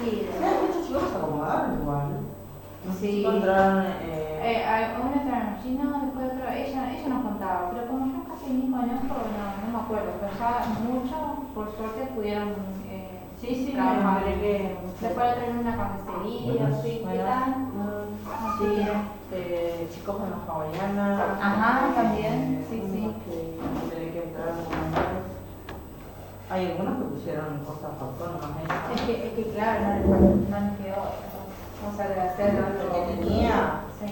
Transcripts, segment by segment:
Sí, Estos chicos se acomodaron igual. No sé sí. si encontraron. Una entrada en no, después otra, ella nos contaba, pero como yo casi ni conozco, no me acuerdo, pero ya muchos, por suerte, pudieron Sí, trabajar. me enteré que. Después traen una cafetería, sí, ¿qué tal? Sí, chicos en la hawaiana. Ajá, también, sí. Que enteré que entraron comentarios. Hay algunos que pusieron cosas autónomas. Es que claro, no les quedó cosa de hacer Lo que tenía. Sí.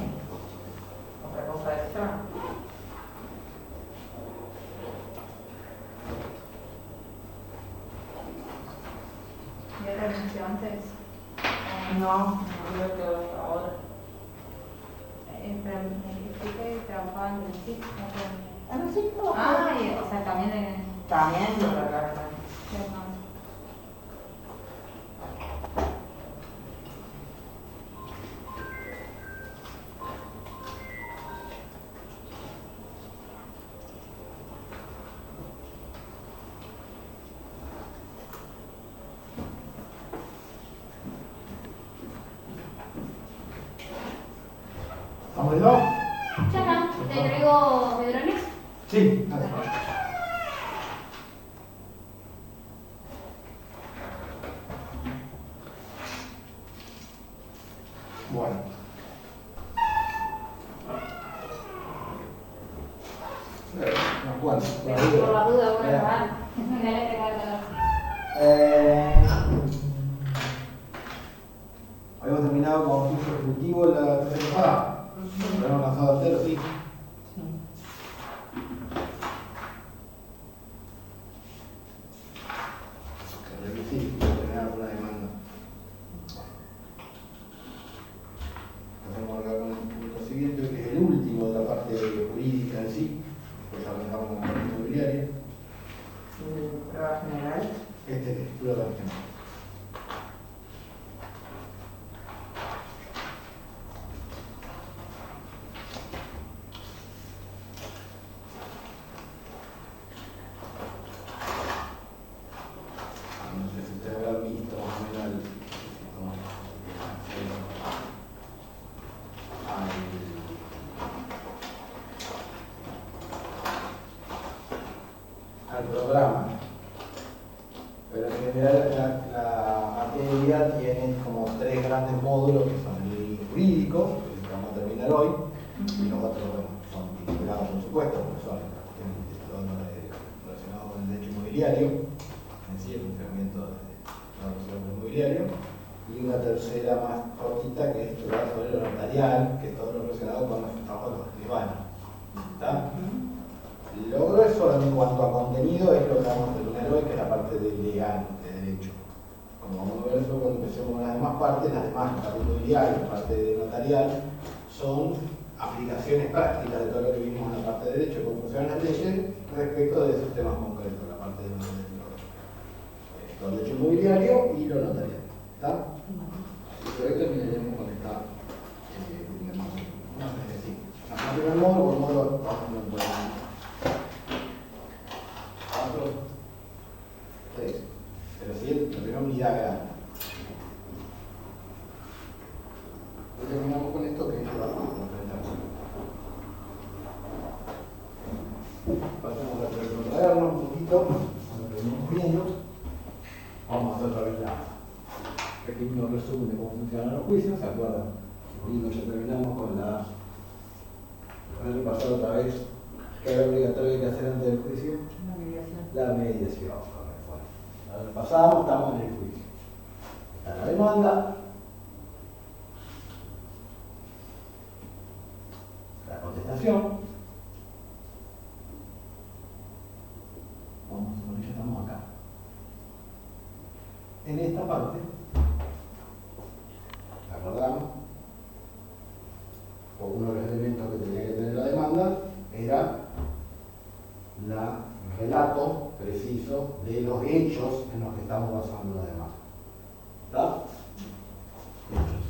Otra cosa extra. ¿Y era renunció antes? No, creo que hasta ahora. Pero me dijiste que trabajaba en el SIC, no sé. ¿En el sitio? O sea, también en... También lo cargaron. ¿Estamos listos? Ya, ¿te traigo medrones? Sí, dale. Bueno. Unos cuantos. Por la duda, bueno, va. Dale, regalo. Habíamos terminado con uso ejecutivo la tercera pasada. Lo habíamos lanzado entero, sí. Que requisito tener alguna demanda. Hacemos acá con el punto siguiente, que es el último de la parte jurídica en sí. Después arrancamos con la parte inmobiliaria. Prueba general. Este es prueba general. No sé si ustedes habrán visto más o menos al programa. Pero en general la materia tiene como tres grandes módulos que son el jurídico, que es el que vamos a terminar hoy, y los otros bueno, son vinculados por supuesto, porque son todo relacionado con el derecho inmobiliario, en sí el funcionamiento de la relación inmobiliario, y una tercera más cortita que es sobre lo notarial, que es todo lo relacionado con los trabajos de los escribanos. ¿Está? Lo grueso en cuanto a contenido es lo que vamos a terminar hoy, que es la parte de legal, de derecho. Como vamos a ver después cuando empecemos con las demás partes, la parte inmobiliaria y la parte de notarial son aplicaciones prácticas de todo lo que vimos en la parte de derecho, cómo funcionan las leyes respecto de esos temas concretos, la parte de lo derecho inmobiliario y lo notarial. ¿Está? Y hoy terminaremos con esta primer módulo. No, es decir, el primer módulo, por módulo, vamos a ver. 4, 3, pero sí, la primera unidad grande. Hoy terminamos con esto que es lo que enfrentamos. Pasamos a recordarnos un poquito, lo que venimos viendo. Vamos a hacer otra vez la pequeño resumen de cómo funcionan los juicios, ¿se acuerdan? Ya terminamos con el pasado otra vez, que era obligatorio que hacer antes del juicio. La mediación, correcto. Ahora pasamos, estamos en el juicio. Está la demanda, la contestación. Vamos, ya estamos acá. En esta parte, acordamos, o uno de los elementos que tenía que tener la demanda era el relato preciso de los hechos en los que estamos basando la demanda. ¿Está? Hechos.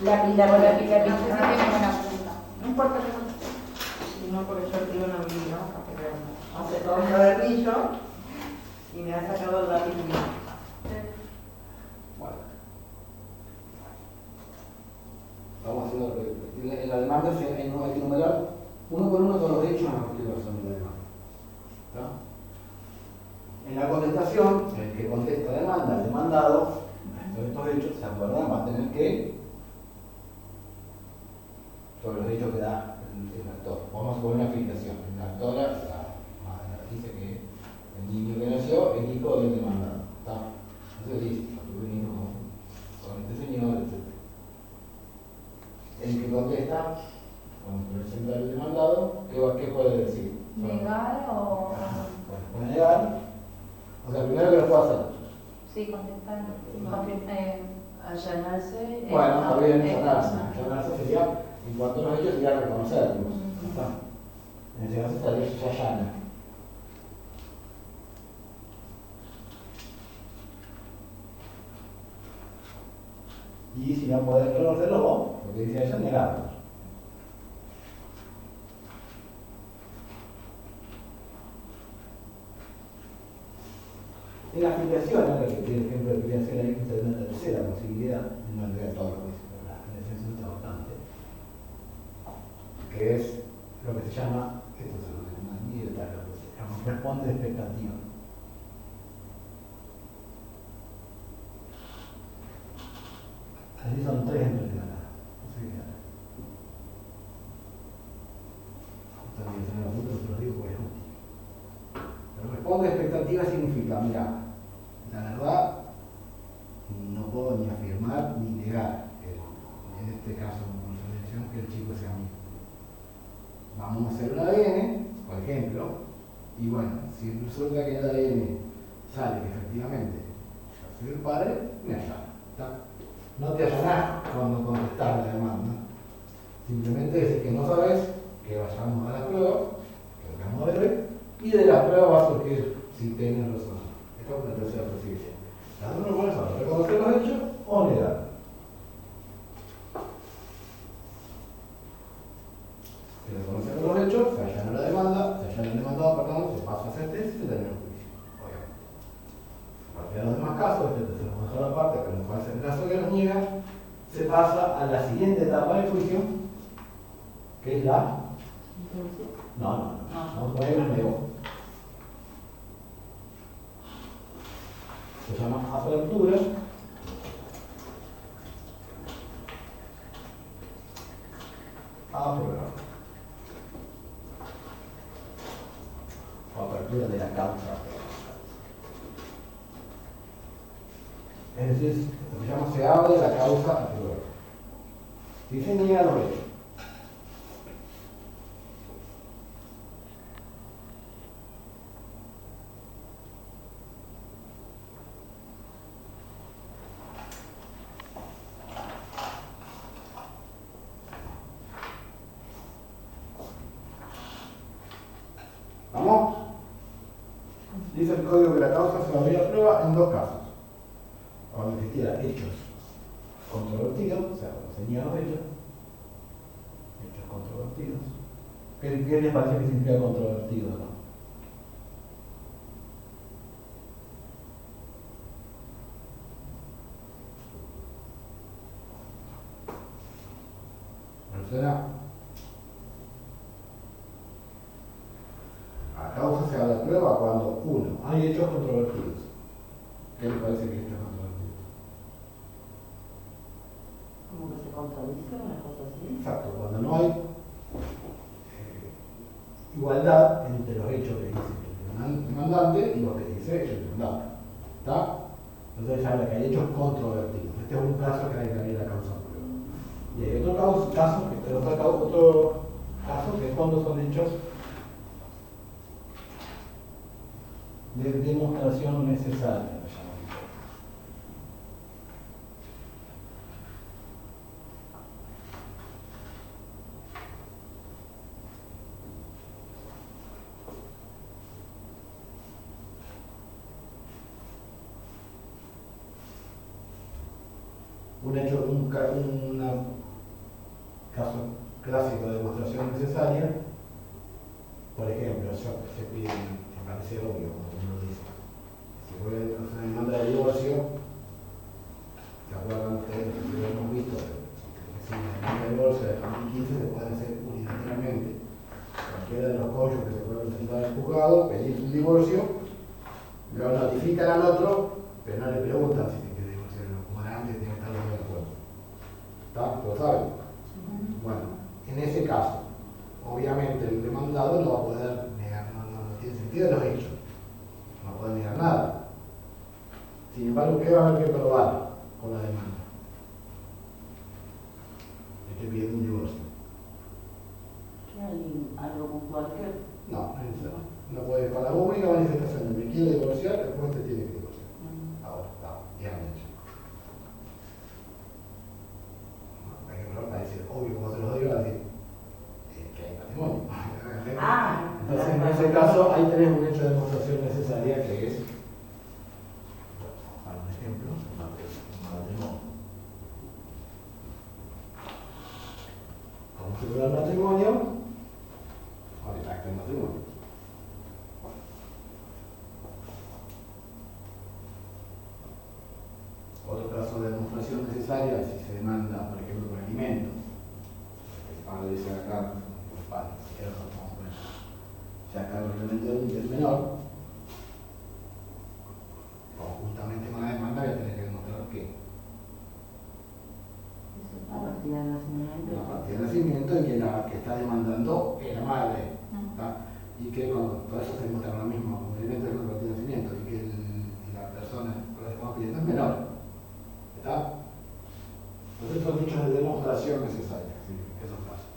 No sé si tiene buena punta. No importa que no. Si no, porque yo escribo en mi ¿no? Porque hace todo un cuadernillo y me ha sacado el lápiz mío. Bueno. Vamos haciendo en la demanda hay que numerar uno por uno todos los hechos a cualquier persona de la demanda. ¿Está? En la contestación, el que contesta la demanda, el demandado, sobre estos hechos, se acuerdan, va a tener que, sobre los hechos que da el actor. Vamos a poner una afiliación. La actora dice que el niño que nació es hijo del demandado. ¿Está? Entonces dice, tuve un hijo con este señor, etc. El que contesta, cuando presenta el demandado, ¿qué puede decir? ¿Negar o...? Bueno, puede negar. O sea, primero que lo puede hacer. Sí, contestar. Allanarse. Bueno, está bien, allanarse sería, en cuanto a los hechos, sería reconocerlos. En ese caso estaría ya allana. Y si no puedes reconocerlo vos, lo que dice ella es negarlos. En la afiliación, ahora que tiene ejemplo de afiliación, hay que tener una tercera posibilidad, no olvidar todo lo que dice, pero la afiliación es importante, que es lo que se llama, esto se lo llama ni detalle, lo que se llama responde de expectativa. Así son tres en realidad las posibilidades. También se me lo apunto, pero lo digo porque es útil. Pero responde de expectativa significa, mira, la verdad, no puedo ni afirmar ni negar, en este caso, con selección, que el chico sea mío. Vamos a hacer un ADN, por ejemplo, y bueno, si resulta que el ADN sale que efectivamente yo soy el padre, me allana. ¿Está? No te allanás cuando contestás la demanda. Simplemente decís que no sabes, que vayamos a las pruebas, que lo que vamos a ver hoy, y de las pruebas va a surgir si tienes razón. Esta es una tercera posibilidad. Las dos no pueden saber, reconocer los hechos o negar. Si reconocemos los hechos, se allana la demanda, se allana el demandado, perdón, se pasa a sentencia y se termina el juicio. Obviamente. Para los demás casos, este tercero una sola parte, pero en el caso que los niega, se pasa a la siguiente etapa del juicio, que es la. No. Vamos a poner un negó. Se llama apertura. A prueba. O apertura de la causa. Es decir, lo que se llama se abre la causa a prueba. Si se niega los hechos. ¿Vamos? Dice el código que la causa se abrió a prueba en dos casos. Cuando existiera hechos controvertidos, o sea, cuando se niegan los hechos controvertidos. ¿Qué les parece que significa controvertido, no? ¿Suena? La causa se abre a prueba cuando, uno, hay hechos controvertidos. ¿Qué les parece que es hechos controvertidos? Como que se contradice una cosa así. Exacto, cuando no hay igualdad entre los hechos que dice el demandante y los que dice el demandado. ¿Está? Entonces habla que hay hechos controvertidos. Este es un caso que hay que abrir la causa a prueba. Y hay otro caso que es cuando son hechos de demostración necesaria. Un hecho, una caso clásico de demostración necesaria, por ejemplo, se pide, me parece obvio, como uno dice, si voy a hacer una demanda de divorcio, ¿se acuerdan ustedes que lo hemos visto? Si la demanda de divorcio de 2015 se puede hacer unilateralmente. Cualquiera de los cónyuges que se pueden presentar al juzgado, pedir un divorcio, lo notifican al otro, pero no le preguntan si se quiere divorciar o no, como era antes, tiene que estar los dos de acuerdo. ¿Está? ¿Lo saben? Bueno, en ese caso, obviamente el demandado no va a poder negar, no tiene sentido los hechos, no va a poder negar nada. Sin embargo, ¿qué va a haber que probar con la demanda? Estoy pidiendo un divorcio. ¿Qué hay algo puntual que? No, no es necesario. No puede, con la única manifestación de me quiero divorciar, después te tiene que divorciar. Ahora, está, ya han hecho. Hay que probar para decir, obvio, como se los digo, va a decir que hay matrimonio. Entonces, en ese caso, ahí tenés un hecho de demostración necesaria que es, para un ejemplo, un matrimonio. ¿Cómo se logra el matrimonio? Con el acto de matrimonio. Otro caso de demostración necesaria, si se demanda, por ejemplo, por alimentos. El padre dice acá, el padre, se acaba el alimento del menor, conjuntamente con la demanda voy a tener que demostrar que La partida de nacimiento. la partida de nacimiento y que la que está demandando es la madre. ¿Tá? Y que por eso se demuestra lo mismo, el alimento es la partida de nacimiento y que la persona con la que estamos pidiendo es menor. ¿Está? Entonces son hechos de demostración necesarios, ¿sí? Esos casos.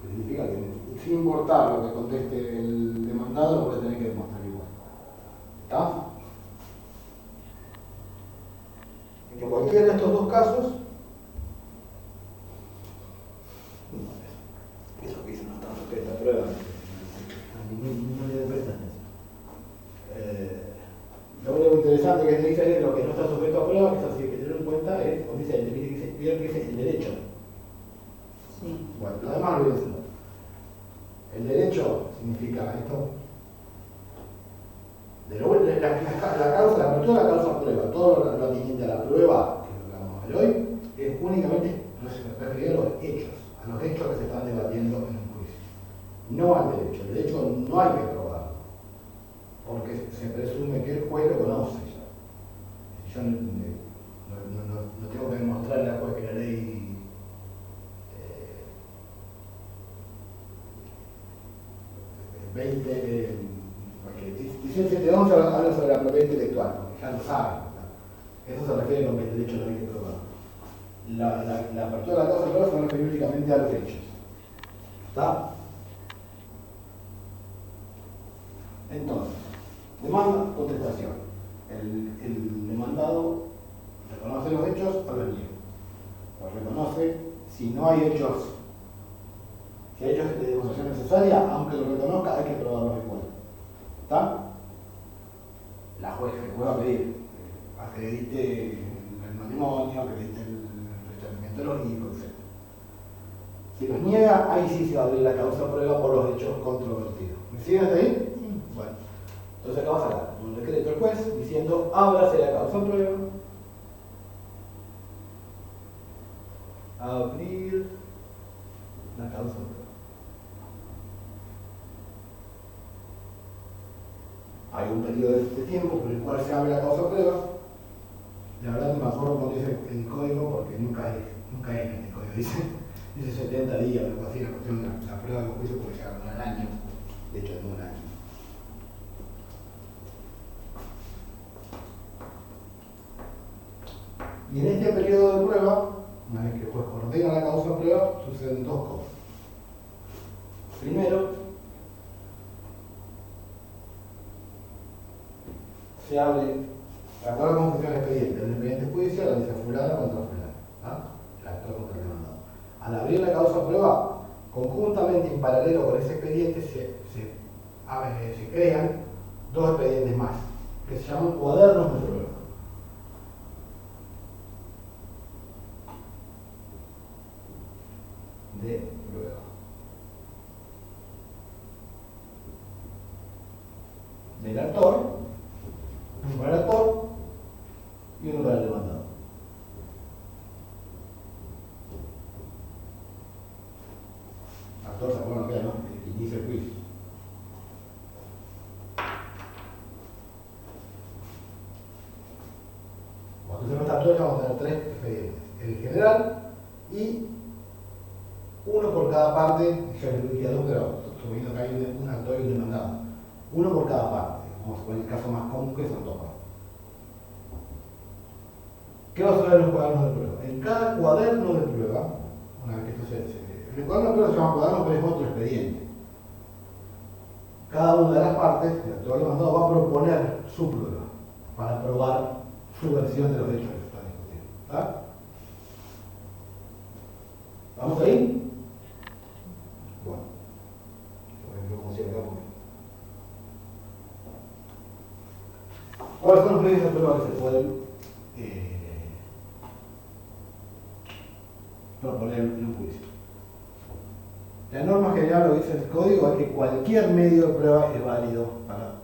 Que significa que sin importar lo que conteste el demandado, lo voy a tener que demostrar igual. ¿Está? En que cualquiera de estos dos casos, eso que dice no está sujeto a prueba, no le prestan eso. Lo único interesante que se dice es lo que no está sujeto a prueba, que eso sí hay que tener en cuenta, es, como dice, vieron que dice el derecho. Sí. Bueno, lo demás lo voy a decir. El derecho significa esto. La causa, la apertura de la causa prueba, todo lo atinente a la prueba, que es lo que vamos a ver hoy, es únicamente referido a los hechos que se están debatiendo en un juicio. No al derecho. El derecho no hay que probarlo, porque se presume que el juez lo conoce ya. Yo no tengo que demostrarle al juez que la ley 1711 habla sobre la propiedad intelectual, porque ya lo saben. ¿No? Eso se refiere a lo que el derecho no hay que probar. La apertura de la causa prueba se refiere únicamente a los hechos. ¿Está? Entonces, demanda, contestación. El demandado reconoce los hechos o los niega. Los reconoce si no hay hechos. Si hay hechos de demostración necesaria, aunque lo reconozca, hay que probarlos igual. ¿Está? La juez va a pedir, acredite el matrimonio, acredite el retratamiento de los hijos, etc. Si los niega, ahí sí se va a abrir la causa prueba por los hechos controvertidos. ¿Me siguen hasta ahí? Sí. Bueno, entonces acá va a sacar un decreto del juez diciendo, ábrase la causa prueba. Abrir la causa prueba. Hay un periodo de tiempo por el cual se abre la causa prueba. La verdad no me acuerdo cuando dice el código, porque nunca hay en el código. Dice 70 días o algo así, la cuestión de la prueba de juicio puede llegar a un año. De hecho, no un año. Y en este periodo de prueba, una vez que el juez ordena la causa de prueba, suceden dos cosas. Primero, se abre, acuerdo cómo funciona el expediente. El expediente judicial dice fulano contra fulano, el actor contra el demandado. Al abrir la causa de prueba, conjuntamente en paralelo con ese expediente se crean dos expedientes más, que se llaman cuadernos de prueba. para el actor y uno para el demandado. Actor, ¿se acuerdan acá, no? El inicio del juicio. Cuando hacemos esta prueba vamos a tener 3 expedientes. El general y uno por cada parte, yo les dije a 2, pero suponiendo que hay un actor y un demandado. Uno por cada parte, vamos a poner el caso más común que son 2 partes. ¿Qué va a suceder en los cuadernos de prueba? En cada cuaderno de prueba, una vez que esto el cuaderno de prueba se llama cuaderno, pero es otro expediente. Cada una de las partes, el actor demandado va a proponer su prueba para probar su versión de los hechos que se están discutiendo. ¿Está? ¿Vamos ahí? Bueno, yo como siempre acá. ¿Cuáles son los medios de prueba que se pueden proponer en un juicio? La norma general, lo que dice el código, es que cualquier medio de prueba es válido para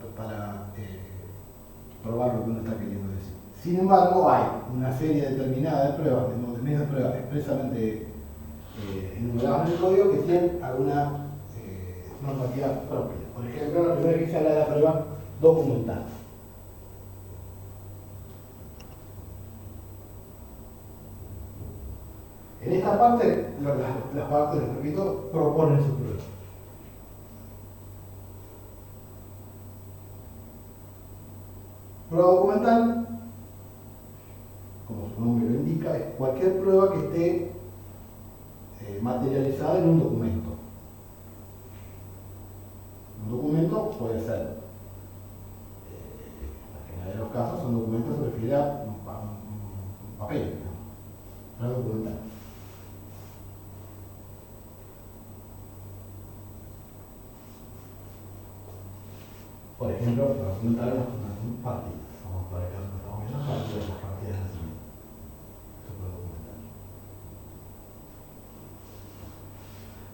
probar lo que uno está queriendo decir. Sin embargo, hay una serie determinada de pruebas, de medios de prueba expresamente enumerados en el código, que tienen alguna normativa propia. Por ejemplo, la primera que se habla de la prueba documental. En esta parte, las partes, les repito, proponen su prueba. Prueba documental, como su nombre lo indica, es cualquier prueba que esté materializada en un documento. Un documento puede ser, en la generalidad de los casos, un documento se refiere a un papel, ¿no? Prueba documental. Por ejemplo, para documentar unas partidas. Vamos para acá, estamos viendo las partidas de nacimiento. Eso puede documentar.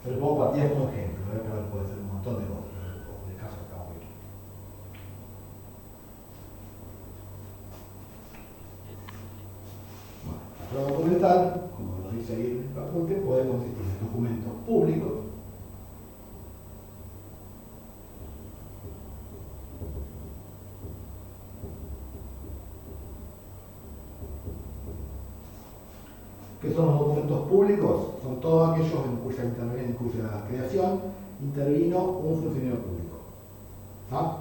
Pero pongo partidas como ejemplo, pero puede ser un montón de cosas, de casos que estamos viendo. Bueno, la prueba documental, como lo dice ahí en el apunte, puede consistir en documentos públicos, ¿Qué son los documentos públicos? Son todos aquellos en cuya creación intervino un funcionario público. ¿No?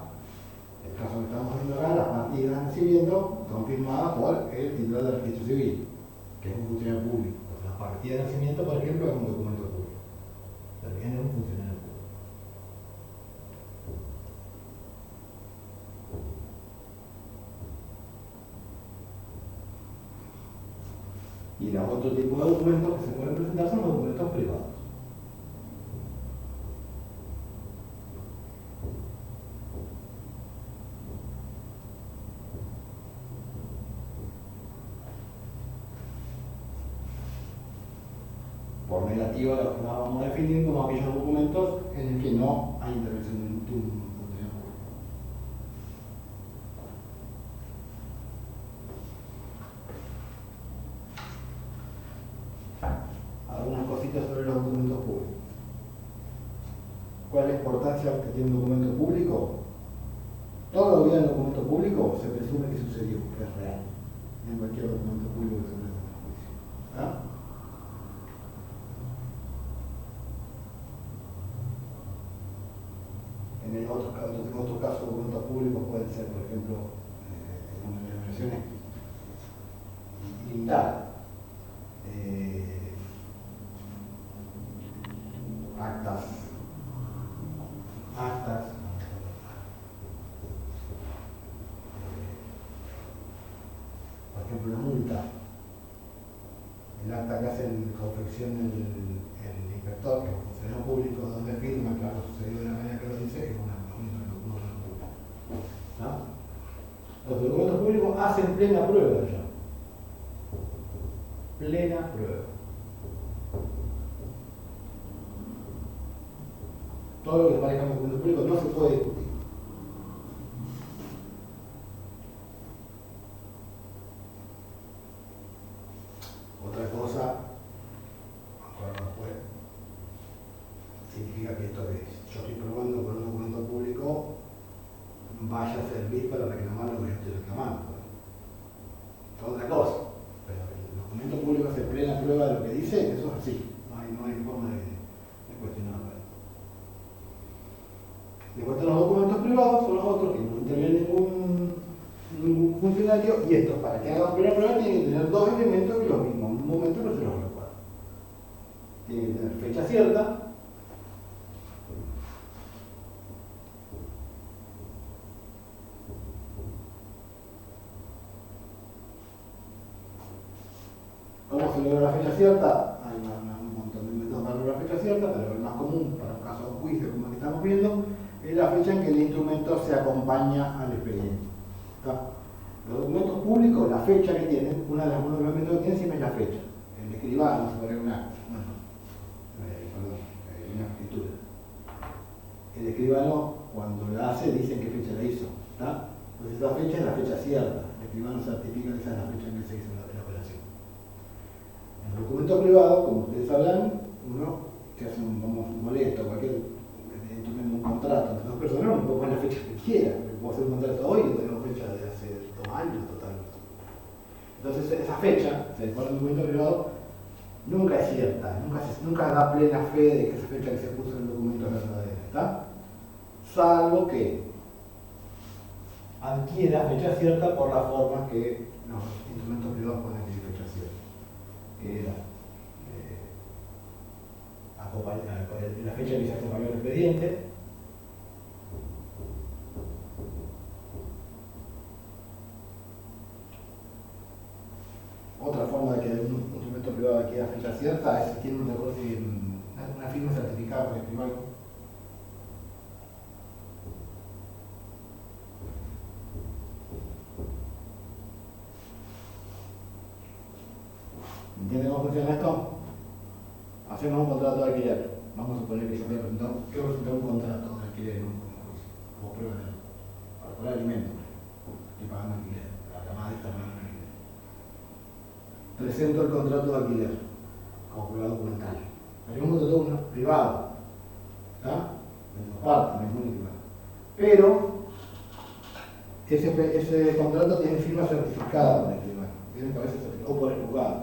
El caso que estamos viendo acá, las partidas de nacimiento son firmadas por el titular del registro civil, que es un funcionario público. La partida de nacimiento, por ejemplo, es un documento público. También es un funcionario público. Y los otro tipo de documentos que se pueden presentar son los documentos privados. Por negativa la vamos a definir como aquellos documentos en el que no hay intervención de un funcionario público. Algunas cositas sobre los documentos públicos. ¿Cuál es la importancia que tiene un documento público? Todo lo que viene en un documento público se presume que sucedió, que es real, en cualquier documento público que se presente en el juicio. ¿Ah? En otros casos, documentos públicos pueden ser, por ejemplo, en denominaciones limitadas. Actas, por ejemplo, una multa, el acta que hace confección el inspector, que es un funcionario público, donde firma que algo sucedió de la manera que lo dice, es una multa. ¿No? Los documentos públicos hacen plena prueba ya. Plena prueba. Todo lo que parezca un documento público no se puede discutir. dice, eso es así. No hay forma de cuestionarlo. Después están los documentos privados, son los otros que no interviene ningún funcionario, y estos, para que hagan primera prueba, tienen que tener dos elementos que los mismos, en un momento no se los recuerda. Tienen que tener fecha cierta, ¿cómo se logra la fecha cierta? Hay un montón de métodos para lograr la fecha cierta, pero el más común para un caso de juicio como el que estamos viendo es la fecha en que el instrumento se acompaña al expediente. ¿Está? Los documentos públicos, la fecha que tienen, uno de los elementos que tienen siempre es la fecha. El escribano se pone una escritura. El escribano, cuando la hace, dice en qué fecha la hizo. ¿Está? Pues esa fecha es la fecha cierta. El escribano certifica que esa es la fecha en que se hizo la operación. En el documento privado, como ustedes sabrán, uno que hace un boleto, cualquier un contrato entre dos personas, uno puede poner la fecha que quiera. Puedo hacer un contrato hoy y tengo fecha de hace 2 años total. Entonces esa fecha, se pone en un documento privado, nunca es cierta, nunca da plena fe de que esa fecha que se puso en el documento es verdadera, ¿está? Salvo que adquiera fecha cierta por la forma que los instrumentos privados pueden adquirir fecha cierta, que era la fecha que se acompañó el expediente, otra forma de que un instrumento privado adquiera fecha cierta es si tiene una firma certificada por el escribano. ¿Entienden cómo funciona esto? Hacemos un contrato de alquiler. Vamos a suponer que yo quiero presentar un contrato de alquiler como prueba para poner alimentos. Estoy pagando alquiler. La madre está pagando alquiler. Presento el contrato de alquiler como prueba documental. Hay un contrato privado. ¿Está? De dos partes, no es muy privado. Pero ese contrato tiene firma certificada por el escribano. Tiene que haberse certificado o por el juzgado.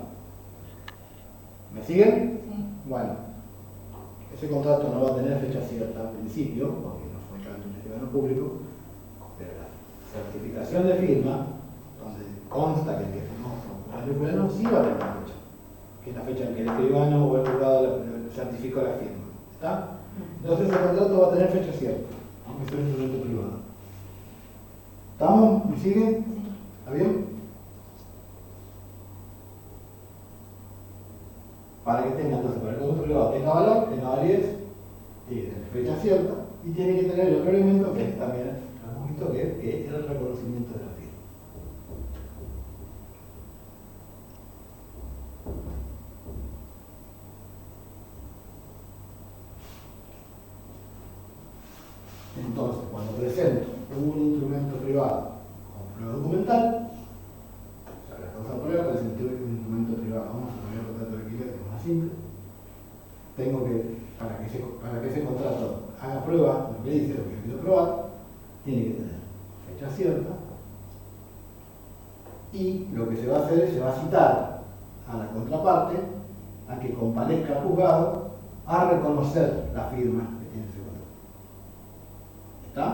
¿Me siguen? Sí. Bueno, ese contrato no va a tener fecha cierta al principio, porque no fue tanto un escribano público, pero la certificación de firma, donde consta que el que firmó el escribano, sí va a tener una fecha, que es la fecha en que el escribano o el juzgado certificó la firma. ¿Está? Entonces ese contrato va a tener fecha cierta, aunque sea un instrumento privado. ¿Estamos? ¿Me siguen? ¿Está bien? Para que tenga, entonces, para que el contrato privado tenga valor, tenga validez, tiene fecha cierta y tiene que tener el otro elemento que es también, lo hemos visto, que es el reconocimiento de la firma. Entonces, cuando presento un instrumento privado como prueba documental, o sea, la causa prueba presenté un instrumento privado, vamos a poner el contrato de alquiler, que es más simple. Tengo que, para que ese contrato haga prueba de lo que dice, lo que quiero probar, tiene que tener fecha cierta y lo que se va a hacer es se va a citar a la contraparte a que comparezca al juzgado a reconocer la firma que tiene ese contrato. ¿Está?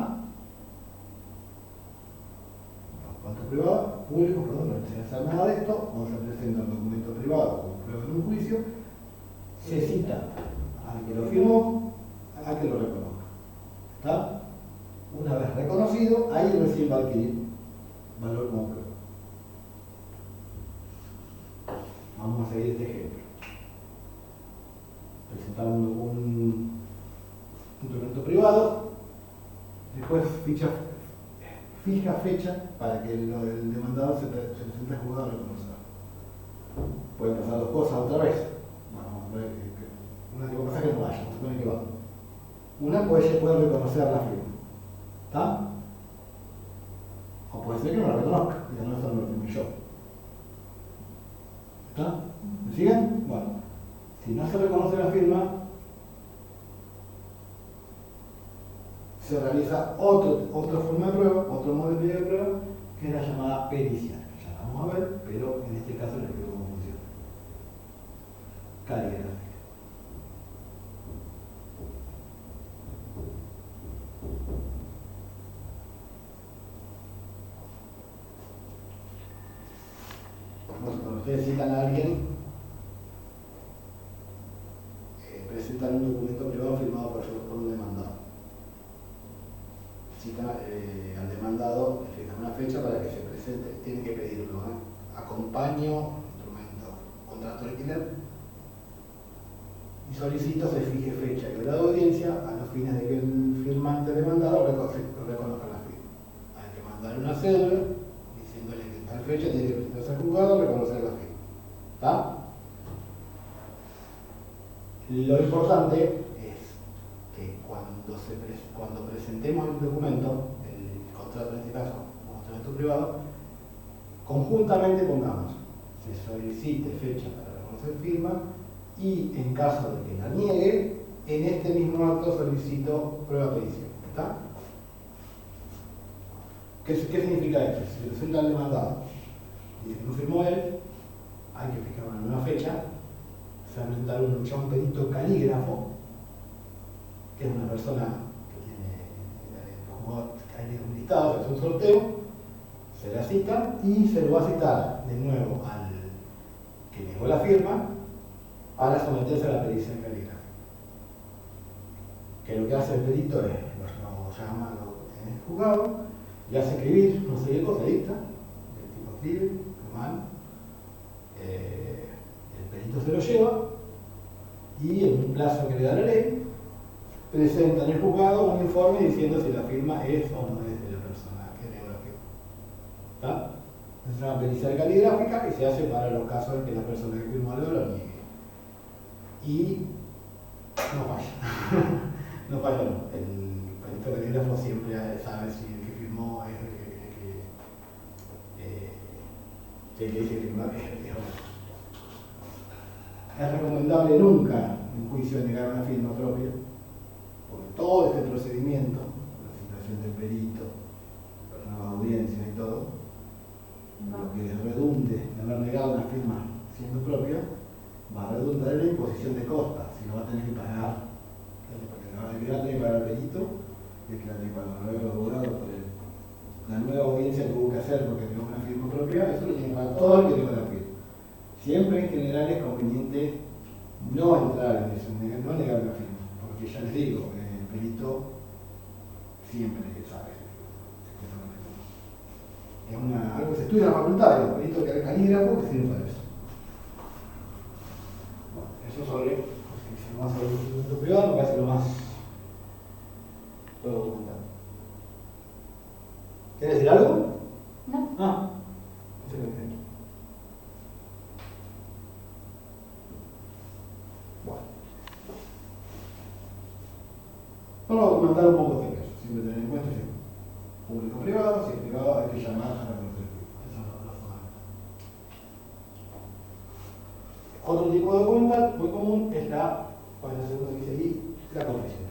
Los contratos privados, públicos, perdón, no necesitan hacer nada de esto, cuando se presenta un documento privado como prueba en un juicio, se cita al que lo firmó a que lo reconozca. ¿Está? Una vez reconocido, ahí recién va a adquirir valor como prueba. Vamos a seguir este ejemplo. Presentamos un documento privado, después fija fecha para que el demandado se presente al juzgado a reconocer. Pueden pasar dos cosas otra vez. Vamos a ver una cosa que no vaya, se supone que va. Una puede reconocer la firma. ¿Está? O puede ser que no la reconozca, y no, eso no lo firmé yo. ¿Está? ¿Me siguen? Bueno, si no se reconoce la firma, se realiza otra forma de prueba, otro modo de prueba, que es la llamada pericial. Ya la vamos a ver, pero en este caso les explico cómo funciona. caligráfica. Cuando ustedes citan a alguien, presentan un documento privado firmado por un demandado. Citan al demandado, le fijan una fecha para que se presente, tienen que pedirlo. Acompaño, instrumento, contrato de alquiler, y solicito se fije fecha y hora de audiencia a los fines de que el firmante demandado reconozca la firma. Hay que mandar una cédula diciéndole que en tal fecha tiene que presentarse al juzgado, reconocer la firma. ¿Está? Lo importante es que cuando presentemos el documento, el contrato en este caso, un instrumento privado, conjuntamente pongamos, se solicite fecha para reconocer firma y en caso de que la niegue, en este mismo acto solicito prueba pericial. ¿Está? ¿Qué significa esto? Si se presenta al demandado y no firmó él, hay que fijar una nueva fecha. Se va a presentar un perito calígrafo, que es una persona que tiene hay un listado, se hace un sorteo, se la cita y se lo va a citar de nuevo al que negó la firma para someterse a la pericia calígrafa. Que lo que hace el perito es, lo llama en el juzgado, y hace escribir una serie de cosas, dicta, el tipo escribe, mal. El perito se lo lleva y en un plazo que le da la ley presenta en el juzgado un informe diciendo si la firma es o no es de la persona que negó la firma. ¿Está? Es una pericia caligráfica que se hace para los casos en que la persona que firmó algo lo niegue. Y no falla. No falla, no. El perito calígrafo siempre sabe si el que firmó es el que dice que firmó es o no. Es recomendable nunca en juicio negar una firma propia, porque todo este procedimiento, la citación del perito, la nueva audiencia y todo, lo que redunde en haber negado una firma siendo propia, va a redundar en la imposición de costas, si lo va a tener que pagar, porque la va a tener que pagar el perito, y el que la tiene que pagar el abogado por la nueva audiencia que tuvo que hacer porque negó una firma propia, eso lo tiene que pagar todo el que negó la firma. Siempre en general es conveniente no entrar en eso, no negar la firma, porque ya les digo, el perito siempre sabe. Es algo que se estudia en la facultad, el perito que calígrafo que sirve para eso. Bueno, eso sobre, si no más sobre el procedimiento privado, me parece lo más todo documentado. ¿Quieres decir algo? No. Ah. Bueno. Vamos a documentar un poco de eso, siempre tener en cuenta si es público-privado, si es privado hay que llamar a reconocer el firma. Eso es lo fundamental. Otro tipo de documental muy común es la, ¿cuál es la segunda que dice aquí? La confesión.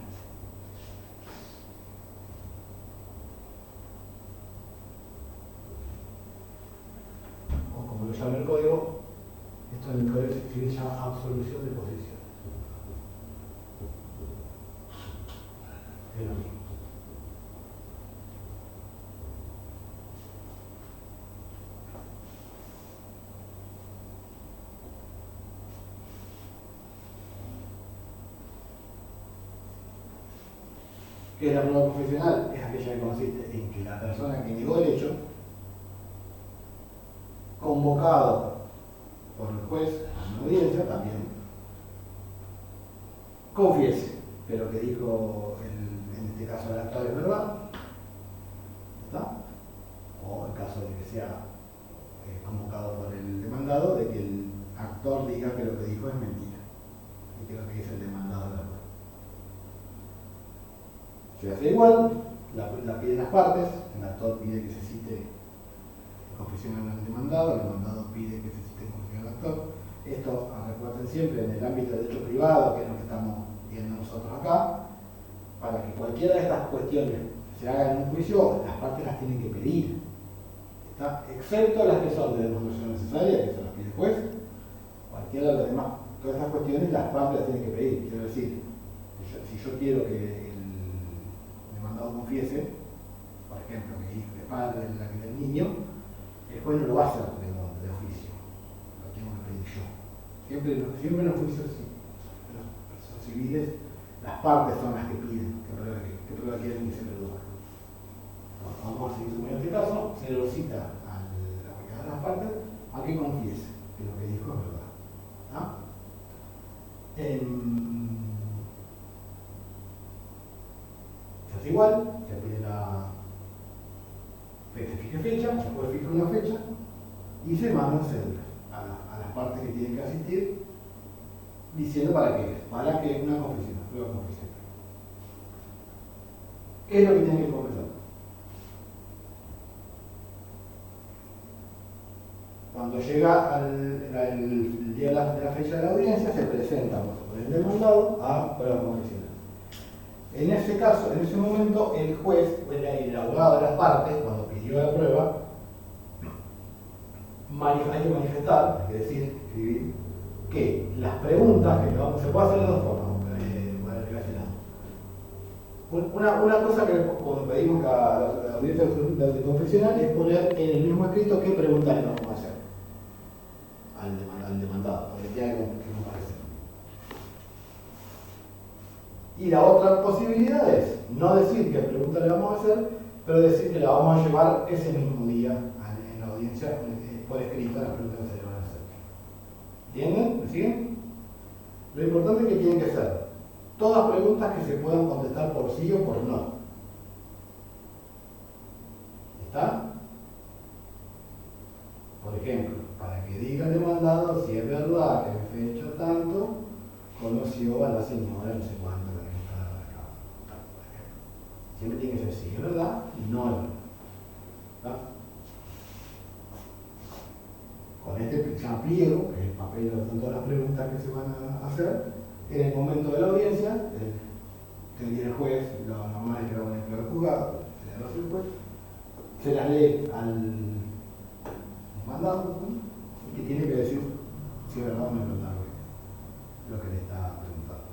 O como lo llama el código, esto en el código se llama absolución de posición. Es lo mismo. ¿Qué es la prueba confesional? Es aquella que consiste en que la persona que negó el hecho, convocado por el juez a una audiencia, también confiese, pero que dijo, en este caso el actor es verdad, ¿está? O en caso de que sea convocado por el demandado, de que el actor diga que lo que dijo es mentira y que lo que dice el demandado es verdad. Se hace igual, la piden las partes, el actor pide que se cite confesión al demandado, el demandado pide que se cite confesión al actor. Esto, recuerden siempre, en el ámbito del derecho privado, que es lo que estamos viendo nosotros acá, para que cualquiera de estas cuestiones se haga en un juicio, las partes las tienen que pedir, ¿está? Excepto las que son de demostración necesaria, que se las pide el juez, cualquiera de las demás todas estas cuestiones las partes las tienen que pedir. Quiero decir, si yo quiero que el demandado confiese, por ejemplo, que hijo de padre del niño, el juez no lo va a hacer de oficio, lo tengo que pedir yo. Siempre en los juicios civiles, las partes son las que piden que prueba quieren que se perdone. Vamos a seguir suponiendo este caso, se lo cita a la cualquiera de las partes a que confiese que lo que dijo es verdad. ¿Ah? Se hace igual, se pide se fija fecha, se puede fijar una fecha y se mandan cédulas a las partes que tienen que asistir diciendo para qué es, para que una confesión, prueba confesión. ¿Qué es lo que tienen que confesar? Cuando llega el día de la fecha de la audiencia, se presenta por el demandado a prueba confesional. En ese caso, en ese momento, el juez, el abogado de las partes, cuando pidió la prueba, hay que manifestar, es decir, escribir, que las preguntas que se puede hacer de dos formas, una cosa que cuando pedimos a la audiencia de confesional es poner en el mismo escrito qué preguntas le vamos a hacer al demandado, al que tenga que comparecer. Y la otra posibilidad es no decir qué pregunta le vamos a hacer, pero decir que la vamos a llevar ese mismo día en la audiencia por escrito las preguntas que se le van a hacer. ¿Entienden? ¿Me siguen? Lo importante es que tienen que ser todas preguntas que se puedan contestar por sí o por no. ¿Está? Por ejemplo, para que diga el demandado si es verdad que en fecha tanto conoció a la señora no sé cuánto que está acá. Por ejemplo. Siempre tiene que ser si es verdad y no es verdad. ¿Está? Con este pliego, que es el papel de todas las preguntas que se van a hacer, en el momento de la audiencia, el juez, la mamá que va a poner el juzgado, se las lee al demandado y que tiene que decir si es verdad o no es verdad lo que le está preguntando.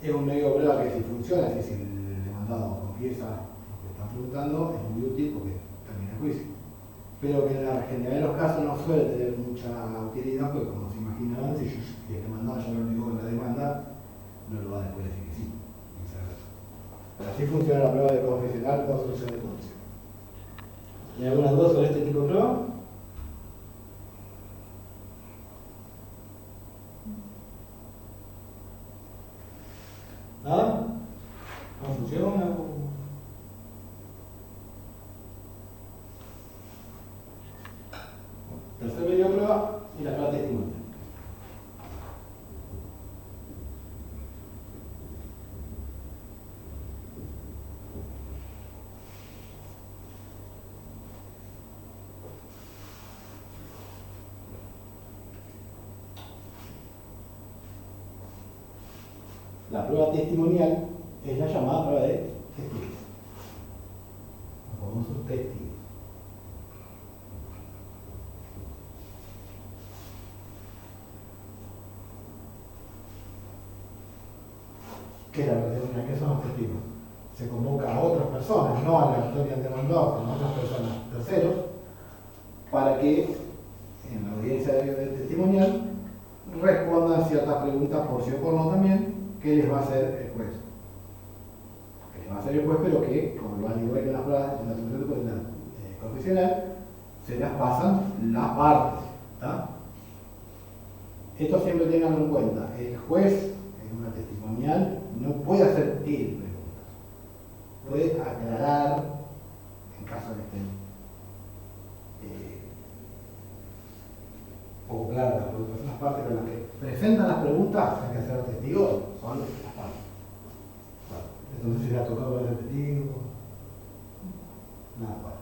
Es un medio de prueba que si funciona, es decir, si el demandado confiesa lo que está preguntando, es muy útil porque termina el juicio. Pero que en la generalidad de los casos no suele tener mucha utilidad, porque como se imaginarán, si el demandado ya lo negó en la demanda, no lo va a después decir que sí. Pero así funciona la prueba de confesional con solución de confesión. ¿Hay alguna duda sobre este tipo de prueba? ¿Nada? ¿No funciona? Tercer medio de prueba y la prueba testimonial. La prueba testimonial es la llamada prueba de testigos. Los famosos testigos. ¿Qué es la prueba testimonial? ¿Qué son los testigos? Se convoca a otras personas, no a la historia del demandado, sino a otras personas, terceros, para que en la audiencia de testimonial respondan ciertas preguntas por sí o por no también, que les va a hacer el juez. Que les va a hacer el juez, pero que, como lo van igual que en las pruebas, en la solución confesional, se las pasan las partes. ¿Tá? Esto siempre tenganlo en cuenta. El juez, en una testimonial, no puede hacer él preguntas. Puede aclarar, en caso de que estén poco claras las preguntas, son las partes con las que presentan las preguntas, hay que hacer testigos, son las partes. Entonces, si le ha tocado ver el testigo, nada más.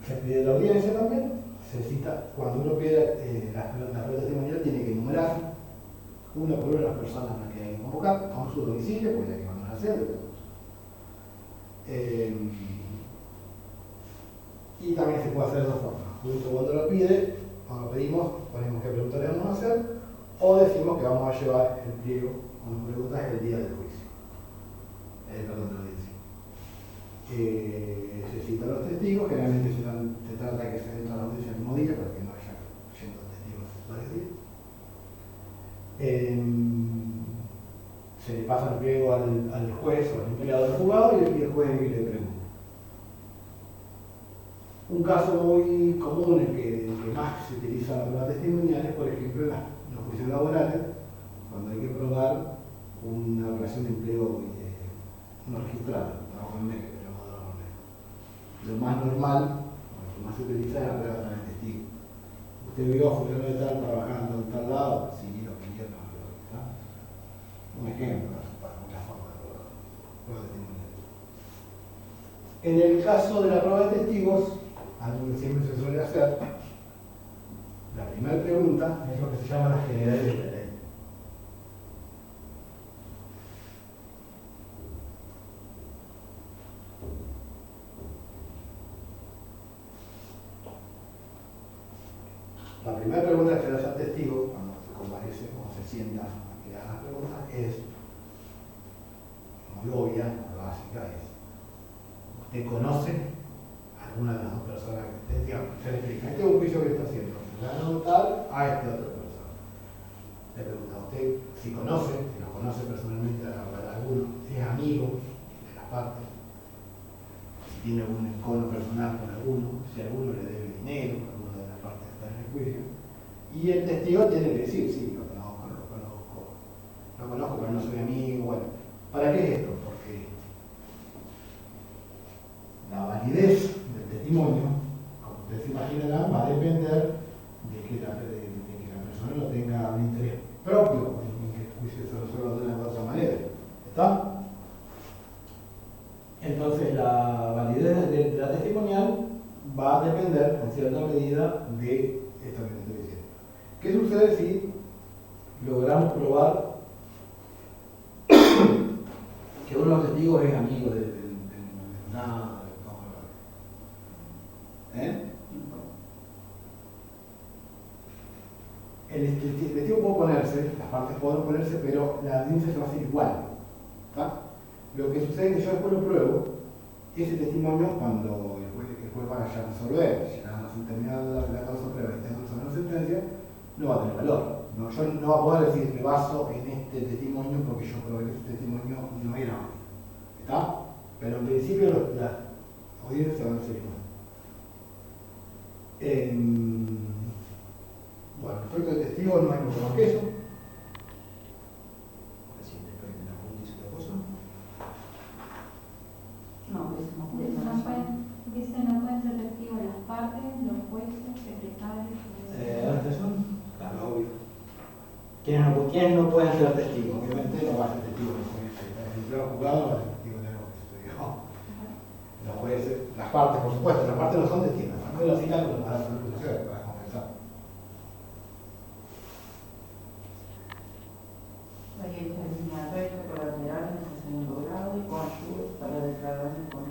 Se pide la audiencia también, se cita, cuando uno pide la prueba testimonial, tiene que enumerar una por una las personas a las que hay que convocar, con su domicilio, porque hay que mandar a hacer. Y también se puede hacer de dos formas. Justo cuando lo pide, cuando lo pedimos, ponemos qué preguntas le vamos a hacer, o decimos que vamos a llevar el pliego con preguntas el día del juicio. Perdón, de la audiencia. Se citan los testigos, generalmente se trata de que se entre a la audiencia el mismo día para que no haya yendo testigos varios días. Se le pasa el pliego al juez o al empleado del juzgado y el juez le pregunta. Un caso muy común, el que más se utiliza la prueba testimonial es, por ejemplo, en los juicios laborales, cuando hay que probar una relación de empleo no registrada, trabajo en medio, lo más normal, lo que más se utiliza es la prueba de testigo. Usted vio a fulano de tal trabajando en tal lado, sí, lo que quiera, ¿no? Un ejemplo para una forma de prueba testimonial. En el caso de la prueba de testigos, algo que siempre se suele hacer, la primera pregunta es lo que se llama las generales de la ley. La primera pregunta que se le hace al testigo cuando se comparece o se sienta a que le haga las preguntas es, muy obvia, muy básica, es: ¿usted conoce alguna de las dos personas que usted, digamos, se le explica? Este es un juicio que está haciendo, le van a notar a esta otra persona. Le pregunta a usted si conoce, si lo conoce personalmente a alguno, si es amigo de las partes, si tiene algún encono personal con alguno, si alguno le debe dinero, alguna de las partes que está en el juicio. Y el testigo tiene que decir: sí, lo conozco, pero no soy amigo. Bueno, ¿para qué es esto? Porque la validez del testimonio, como ustedes se imaginarán, va a depender de que la persona no tenga un interés propio en que el juicio se resuelva de otra manera. ¿Está? Entonces, la validez de la testimonial va a depender, en cierta medida, de esto que les estoy diciendo. ¿Qué sucede si logramos probar que uno de los testigos es amigo del nada? El testigo puede oponerse, las partes pueden oponerse, pero la audiencia se va a hacer igual. ¿Tá? Lo que sucede es que yo después lo pruebo, ese testimonio, cuando el juez vaya a resolver, llegando a terminada la causa prueba y tenga una sentencia, no va a tener valor. No, yo no va a poder decir: me baso en este testimonio porque yo probé que este testimonio no era válido. ¿Está? Pero en principio las audiencias se van a hacer igual. Bueno, respecto al testigo no hay mucho más que eso. Dice no pueden ser testigos las partes, los jueces, secretarios. ¿Dónde son? Claro, obvio. ¿Quiénes no pueden ser testigos? Obviamente no va a ser testigo el empleado juzgado, no va a ser testigo de algo que sucedió. Los jueces, las partes, por supuesto, las partes no son testigos, las partes lo citan para hacer conclusión, para compensar.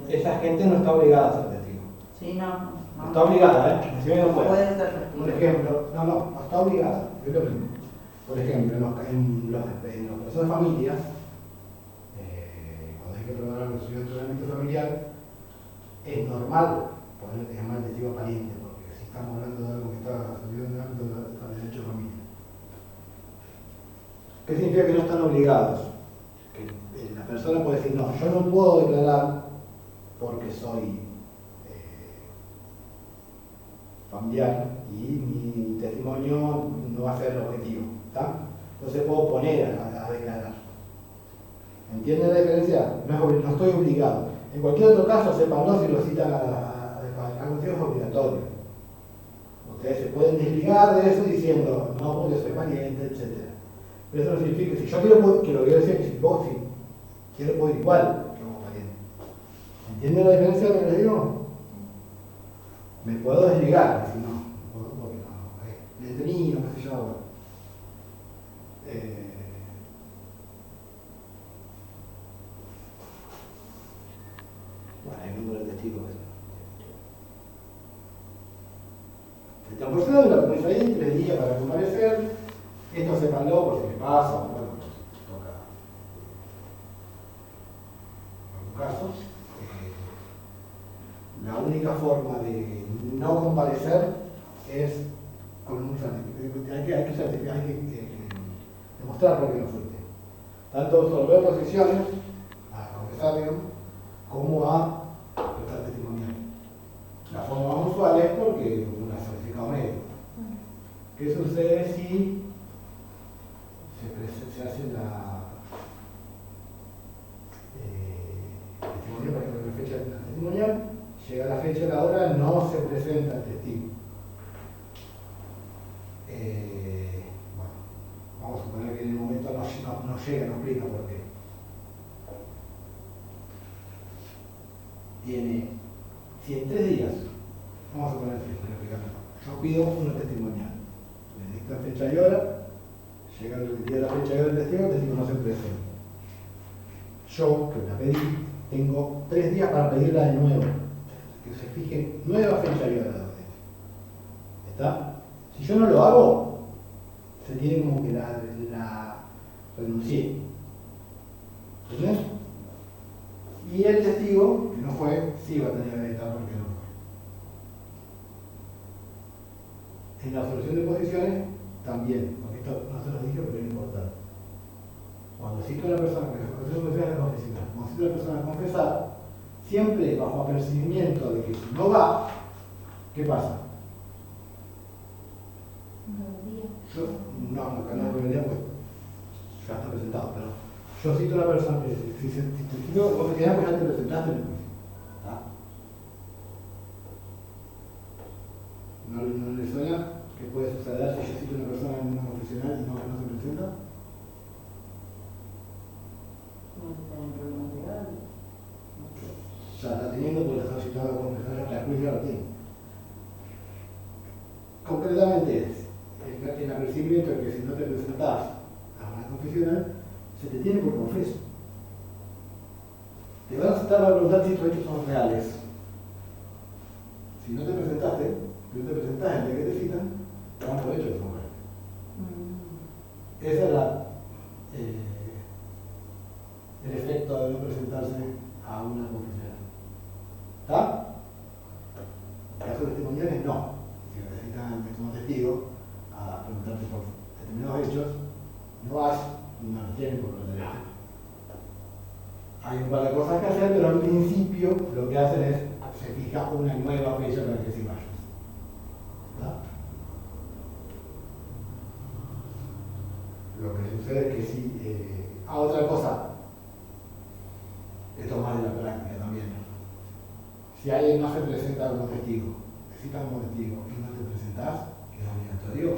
Esa gente no está obligada a ser testigo. Sí, no. No está obligada, ¿eh? Si no puede. Puede ser testigo. Por ejemplo, no está obligada. Es lo mismo. Por ejemplo, en los procesos de familia, cuando hay que probar algo sucedido en el ámbito familiar, es normal poner llamar al testigo pariente, porque si estamos hablando de algo que está sucedido en el ámbito del derecho de familia. ¿Qué significa que no están obligados? Que la persona puede decir: no, yo no puedo declarar porque soy familiar y mi testimonio no va a ser el objetivo. ¿Está? Entonces puedo poner a declarar. ¿Entienden la diferencia? No estoy obligado. En cualquier otro caso, sépanlo, si lo citan a motivos es obligatorio. Ustedes se pueden desligar de eso diciendo: no, porque soy pariente, etc. Pero eso no significa que si yo quiero, que lo quiero decir, si vos sí, quiero poder igual que como pariente. ¿Entienden la diferencia de lo que les digo? Me puedo desligar, si no, porque no, desde niño, qué sé yo. Bueno, hay número de testigos. La persona dura, como dice ahí, 3 días para comparecer. Esto sépanlo por si me pasa, o bueno, toca algún caso. La única forma de no comparecer es con un certificado. Hay que demostrar por qué no fuiste. Tanto resolver posiciones, a confesar, digamos, como a prestar testimonial. La forma más usual es porque un certificado médico. ¿Qué sucede si se hace la testimonial, por ejemplo, la fecha de la testimonial? Llega la fecha y la hora, no se presenta el testigo. Bueno, vamos a suponer que en el momento no llega, no explica por qué. Si en 3 días, vamos a suponer que yo pido una testimonial, le dicta fecha y hora, llega el día de la fecha y hora del testigo no se presenta. Yo, que la pedí, tengo 3 días para pedirla de nuevo. Que se fije nueva fecha y hora de audiencia. ¿Está? Si yo no lo hago, se tiene como que la renuncié. ¿Entendés? Y el testigo, que no fue, sí va a tener que estar porque no fue. En la solución de posiciones, también, porque esto no se lo dije, pero es importante. Cuando cito a una persona, cuando cito a una persona a confesar, siempre bajo apercibimiento de que si no va, ¿qué pasa? Yo, no debería, pues ya está presentado, pero yo cito a una persona que si vos te quedás, pues ya te presentaste en el juicio. ¿No le suena que puede suceder si yo cito a una persona en una confesional y no se presenta? No tienen problemas legales. Ya está teniendo porque está citado a confesar, la juicio lo tiene. Concretamente es el apercibimiento de que si no te presentás a una confesional, se te tiene por confeso. Te van a citar a preguntar si estos hechos son reales. Si no te presentaste, no te presentás el día que te citan, te van por hecho que son reales. Ese es el efecto de no presentarse a una confesional. ¿Está? En casos testimoniales, no. Si necesitan como testigo a preguntarte por determinados hechos, no vas, no lo tienen por lo derecho. Hay un par de cosas que hacer, pero al principio lo que hacen es se fija una nueva fecha para que sí vayas. ¿Está? Lo que sucede es que si otra cosa, esto es más de la práctica también. Si alguien no se presenta como testigo, necesita como testigo y no te presentás, queda obligatorio.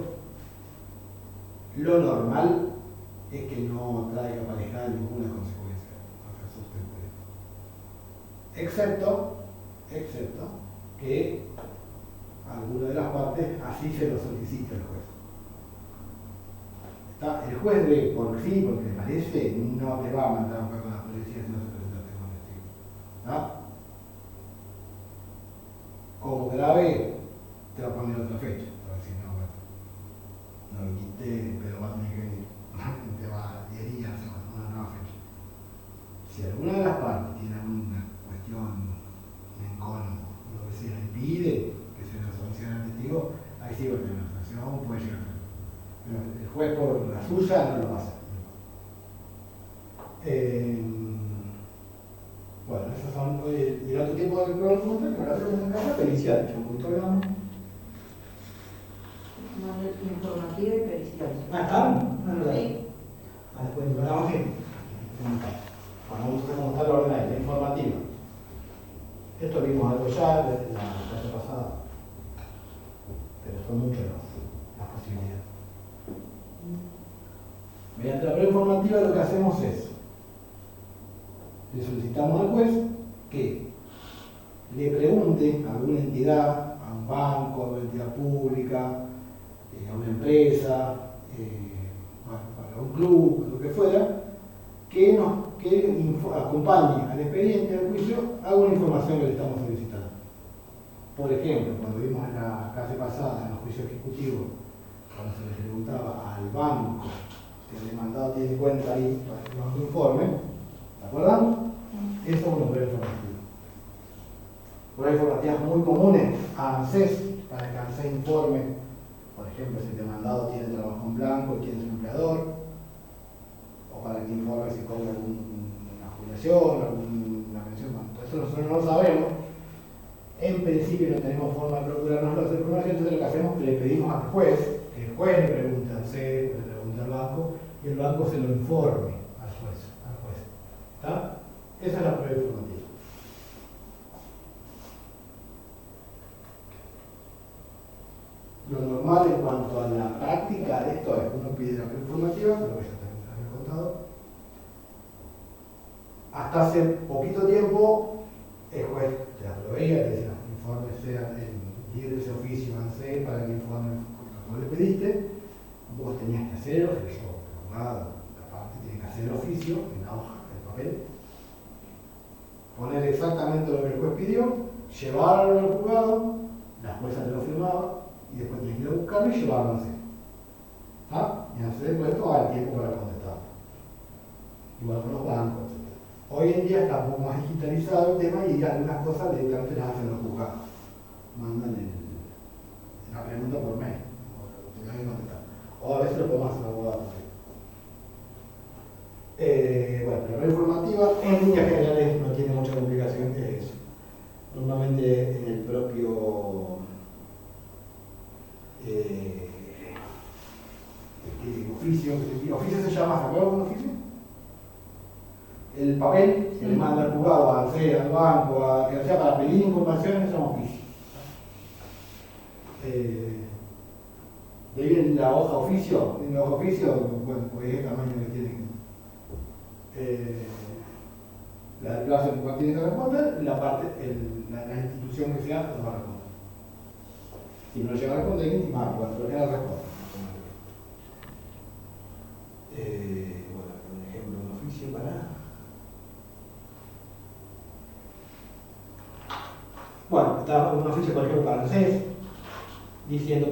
Lo normal es que no traiga aparejada ninguna consecuencia. Excepto que alguna de las partes así se lo solicite al juez. El juez ve por sí, porque le parece, no te va a mandar a un juez con la policía si no se presenta como testigo. ¿Está? Como grave, te va a poner otra fecha. A ver si no lo quité, pero va a tener que venir. Te va a 10 días, una nueva fecha. Si alguna de las partes tiene alguna cuestión, un encono, lo que sea, impide que se lo solicite al testigo, ahí sí va a tener una sanción, puede llegar. Pero el juez por la suya no lo va a hacer. Bueno, esos son el otro tipo de preguntas que ahora tenemos en casa, pericial, un punto de gama. Informativa y pericial. Sí. Después hablamos así. Bueno, vamos a cómo está la orden ahí, la informativa. Esto vimos algo ya la clase pasada, pero son muchas las posibilidades. Mediante la prueba informativa lo que hacemos es le solicitamos al juez que le pregunte a alguna entidad, a un banco, a una entidad pública, a una empresa, a un club, lo que fuera, que acompañe al expediente del juicio a una información que le estamos solicitando. Por ejemplo, cuando vimos en la clase pasada, en los juicios ejecutivos, cuando se le preguntaba al banco si el demandado tiene cuenta ahí para que nos informe, ¿se acuerdan? Eso es una prueba informativa. Pruebas informativas muy comunes a ANSES, para que ANSES informe, por ejemplo, si el demandado tiene trabajo en blanco y quién es su empleador, o para que informe si cobra una jubilación, alguna pensión. Bueno, eso nosotros no lo sabemos. En principio no tenemos forma de procurarnos esa información, entonces lo que hacemos es que le pedimos al juez, que el juez le pregunte al CED, le pregunte al banco, y el banco se lo informe al juez. ¿Está? Esa es la prueba informativa. Lo normal en cuanto a la práctica de esto es que uno pide la prueba informativa, pero que ya te había contado. Hasta hace poquito tiempo el juez te la proveía, te decía, informe sea el ese oficio ANSES para que informe como le pediste, vos tenías que hacer el oficio, el juzgado, aparte tiene que hacer el oficio en la hoja, en el papel, poner exactamente lo que el juez pidió, llevarlo al juzgado, la jueza te lo firmaba y después tenés que ir a buscarlo y llevarlo a ANSES. ¿Ah? Y ANSES después tomaba el tiempo para contestar. Igual con los bancos, etc. Hoy en día está un poco más digitalizado el tema y algunas cosas directamente las hacen los juzgados. Mandan la pregunta por mail, o tengan que contestar. O a veces lo podemos hacer abogado. Bueno, la prueba informativa en líneas generales no tiene mucha complicación, es eso. Normalmente en el propio oficio, el oficio se llama, ¿se acuerdan de un oficio? El papel que le manda al juzgado, al CED, al banco, a que sea para pedir información, se llama oficio. De ahí viene la hoja oficio, bueno, pues es el tamaño que tiene. El plazo en el cual tiene que responder, la institución que sea lo va a responder. Si no llega a responder, hay que intimar, cuando lo llega a responder. Bueno, un ejemplo de un oficio para. Bueno, está un oficio, por ejemplo, para ANSES,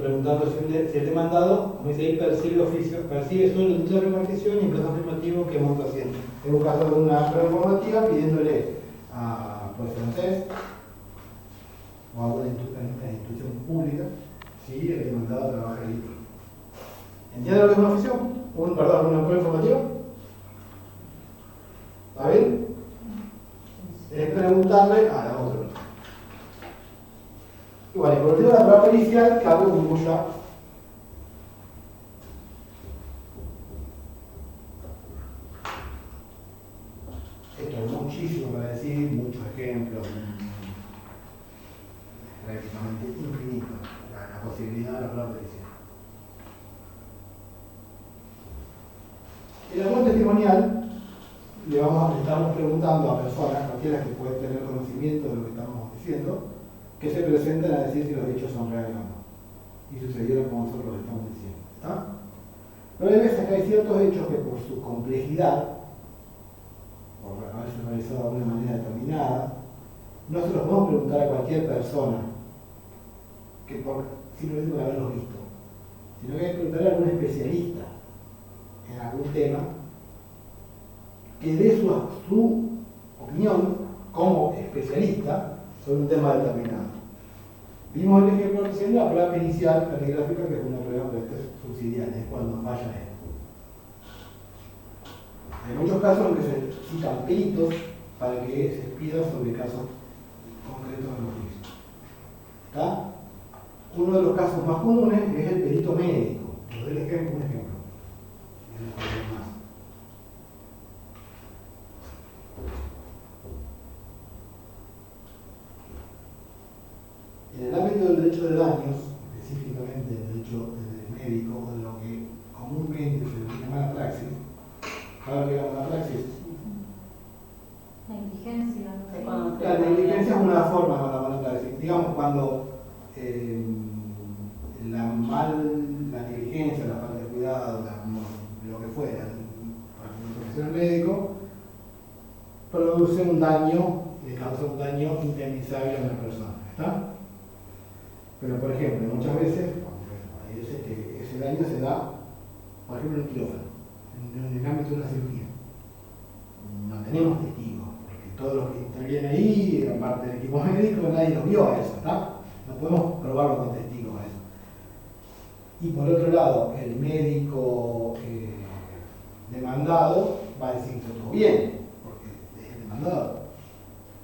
preguntando si el demandado, como dice ahí, percibe solo el de repartición y en plazo afirmativo que monta haciendo. En un caso de una prueba informativa, pidiéndole a ANSES o a una institución pública si el demandado trabaja ahí. ¿Entienden lo que es un oficio? Una prueba informativa. ¿Está bien? Es preguntarle a la otra persona. Y bueno, por último la prueba pericial, que algo como ya esto es muchísimo para decir, muchos ejemplos, prácticamente infinito la posibilidad de la prueba pericial. En la prueba testimonial le estamos preguntando a personas, cualquiera que puede tener conocimiento de lo que estamos diciendo, que se presenten a decir si los hechos son reales o no. Y sucedieron como nosotros lo estamos diciendo. ¿Está? Pero hay veces que hay ciertos hechos que por su complejidad, por haberse realizado de alguna manera determinada, no se los podemos preguntar a cualquier persona que simplemente por haberlos visto, sino que hay que preguntar a algún especialista en algún tema que dé su opinión como especialista sobre un tema determinado. Vimos el ejemplo recién de la prueba inicial perigráfica, que es una prueba subsidiaria, es cuando falla esto. Hay muchos casos en que se citan peritos para que se pida sobre casos concretos de los juicios. ¿Está? Uno de los casos más comunes es el perito médico. Les doy un ejemplo. En el ámbito del derecho de daños, específicamente el derecho médico, o de lo que comúnmente se denomina mala praxis, ¿saben qué es la mala praxis? Negligencia. La negligencia es una forma de la mala praxis. Digamos, cuando la negligencia, la falta de cuidado, lo que fuera, para el profesional médico, produce un daño, le causa un daño indemnizable a una persona. ¿Está? Pero por ejemplo, muchas veces, hay veces que ese daño se da, por ejemplo, en el quirófano, en el ámbito de una cirugía. No tenemos testigos, porque todos los que intervienen ahí, eran parte del equipo médico, nadie los vio a eso, ¿está? No podemos probarlo con testigos a eso. Y por otro lado, el médico demandado va a decir que estuvo bien, porque es el demandado.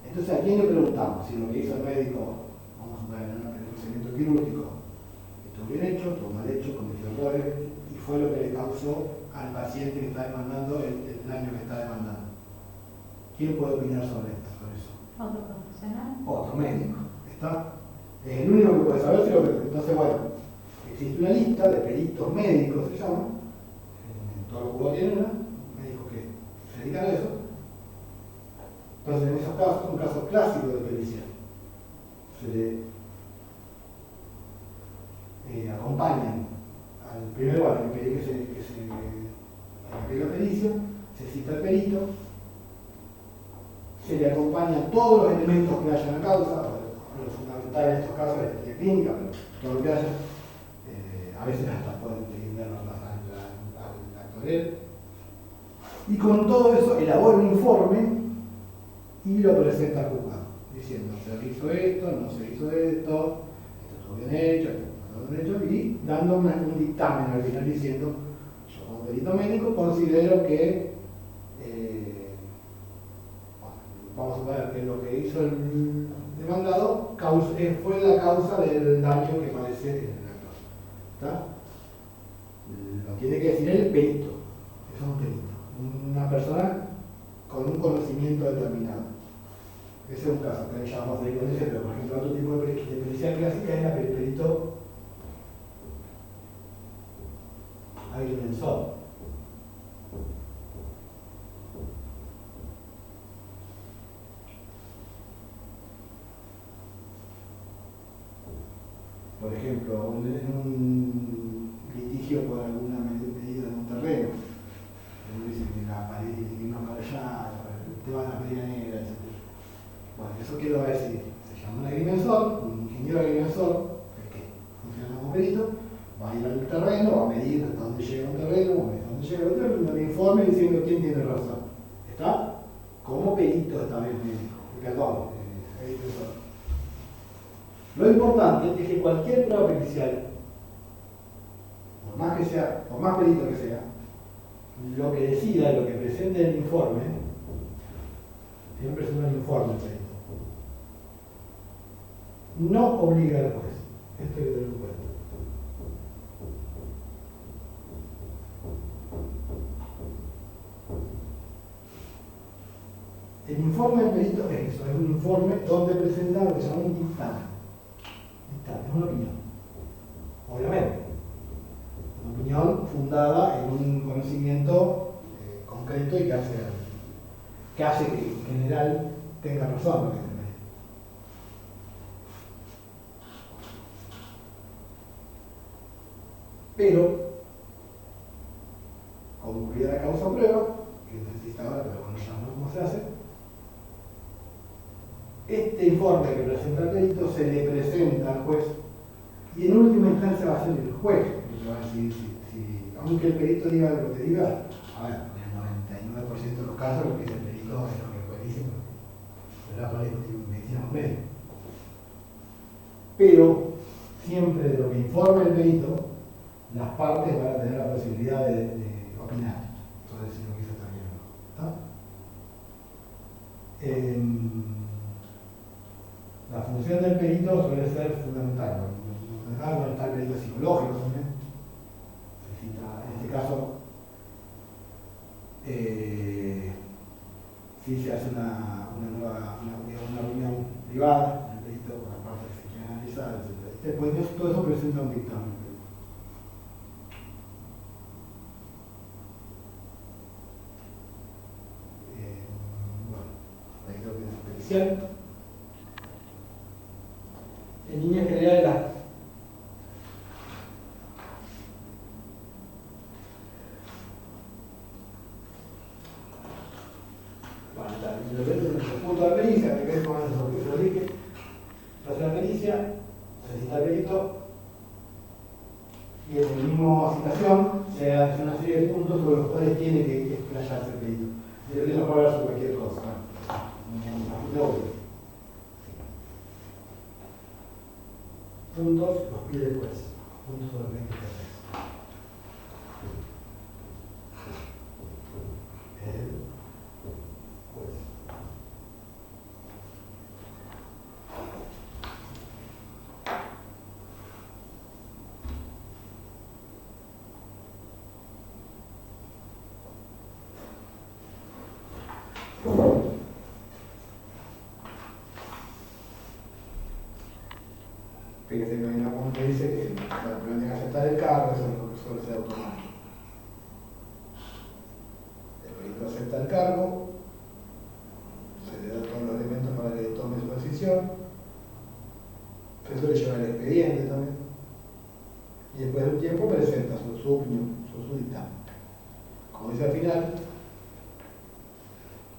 Entonces, ¿a quién le preguntamos si lo que hizo el médico, vamos a ver, en el procedimiento quirúrgico, estuvo bien hecho, estuvo mal hecho, cometió errores, y fue lo que le causó al paciente que está demandando el daño que está demandando? ¿Quién puede opinar sobre esto, sobre eso? Otro profesional. Otro médico, ¿está? Es el único que puede saber si lo que... Entonces, bueno, existe una lista de peritos médicos, se llama, en todos los juegos tienen una, médicos que se dedican a eso. Entonces, en esos casos, un caso clásico de pericia, se le acompañan al primer lugar que pedí que se haga la pericia, se cita el perito, se le acompañan todos los elementos que haya en la causa, lo fundamental en estos casos es la historia clínica, pero todo lo que haya, a veces hasta pueden enviarnos al actor. Y con todo eso elabora un informe y lo presenta al juzgado, diciendo se hizo esto, no se hizo esto estuvo bien hecho, esto no estuvo bien hecho, y dando un dictamen al final diciendo, yo como perito médico considero que, vamos a suponer que lo que hizo el demandado fue la causa del daño que padece el actor. ¿Está? Lo tiene que decir el perito, eso es un perito, una persona con un conocimiento determinado. Ese es un caso que llamamos de evidencia, pero por ejemplo otro tipo de pericia clásica es la del perito agrimensor. Por ejemplo, en un litigio por alguna medida de un terreno, uno dice que la pared tiene que ir más para allá, el tema de la medida negra, etc. Bueno, ¿eso qué lo va a decir? Se llama un agrimensor, un ingeniero agrimensor, que funciona como perito, va a ir al terreno, va a medir hasta dónde llega un terreno, va a medir hasta dónde llega el otro, y un informe diciendo quién tiene razón. ¿Está? Como perito esta vez médico, perdón, agrimensor. Lo importante es que cualquier prueba pericial, por más que sea, por más perito que sea, lo que decida, lo que presente en el informe, siempre es un informe el perito, no obliga al juez. Esto hay que tener en cuenta. El informe del perito es eso, es un informe donde presenta lo que se llama un dictamen. Es una opinión, obviamente, una opinión fundada en un conocimiento concreto y que hace que en general tenga razón lo que se me dice. Pero, concluida la causa prueba, que no existe ahora, pero bueno, ya no cómo se hace, este informe que presenta el perito se le presenta al juez y en última instancia va a ser el juez el que va a decidir aunque el perito diga lo que diga, a ver, en el 99% de los casos lo que dice el perito es lo que el juez dice, ¿verdad? Por eso decíamos medio. Pero siempre de lo que informe el perito, las partes van a tener la posibilidad de opinar sobre si lo que hizo está bien o no. La función del perito suele ser fundamental. Fundamental está el perito psicológico también. En este caso, si se hace una reunión privada, el perito con la parte que se quiere analizar, etc. Después todo eso presenta un dictamen. Bueno, ahí creo que es especial. En líneas generales, el punto de la pericia, que es más lo que yo dije, tras la pericia Se cita el perito y en la misma citación se hace una serie de puntos sobre los cuales tiene que explayarse el perito. Y el perito puede hablar sobre cualquier cosa. Puntos los pide el juez. Puntos sobre los que hay que hacer. El juez. Fíjese que hay una punta que dice que para que aceptar el cargo, eso suele ser automático. El perito acepta el cargo, se le da todos los elementos para que tome su decisión, se suele llevar el expediente también, y después de un tiempo presenta su opinión, su dictamen. Como dice al final,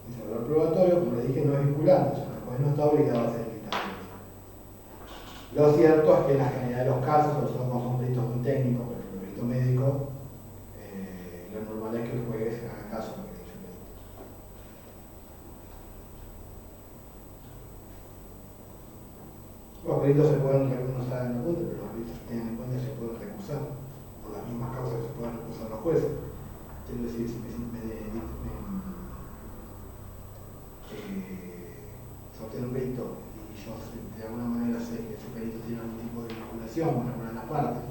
dice el valor probatorio, como le dije, no es vinculante, o sea, el juez no está obligado a hacer el dictamen. Lo cierto es que en la generalidad de los casos, sobre todo no son peritos muy técnicos, pero el perito médico, lo normal es que el juez haga caso a lo que dice el perito. Los peritos se pueden, algunos saben en apunte, pero los peritos que tienen en cuenta se pueden recusar por las mismas causas que se pueden recusar los jueces. Quiero decir, si me sostiene un perito y yo de alguna manera sé que ese perito tiene algún tipo de vinculación con alguna de las partes,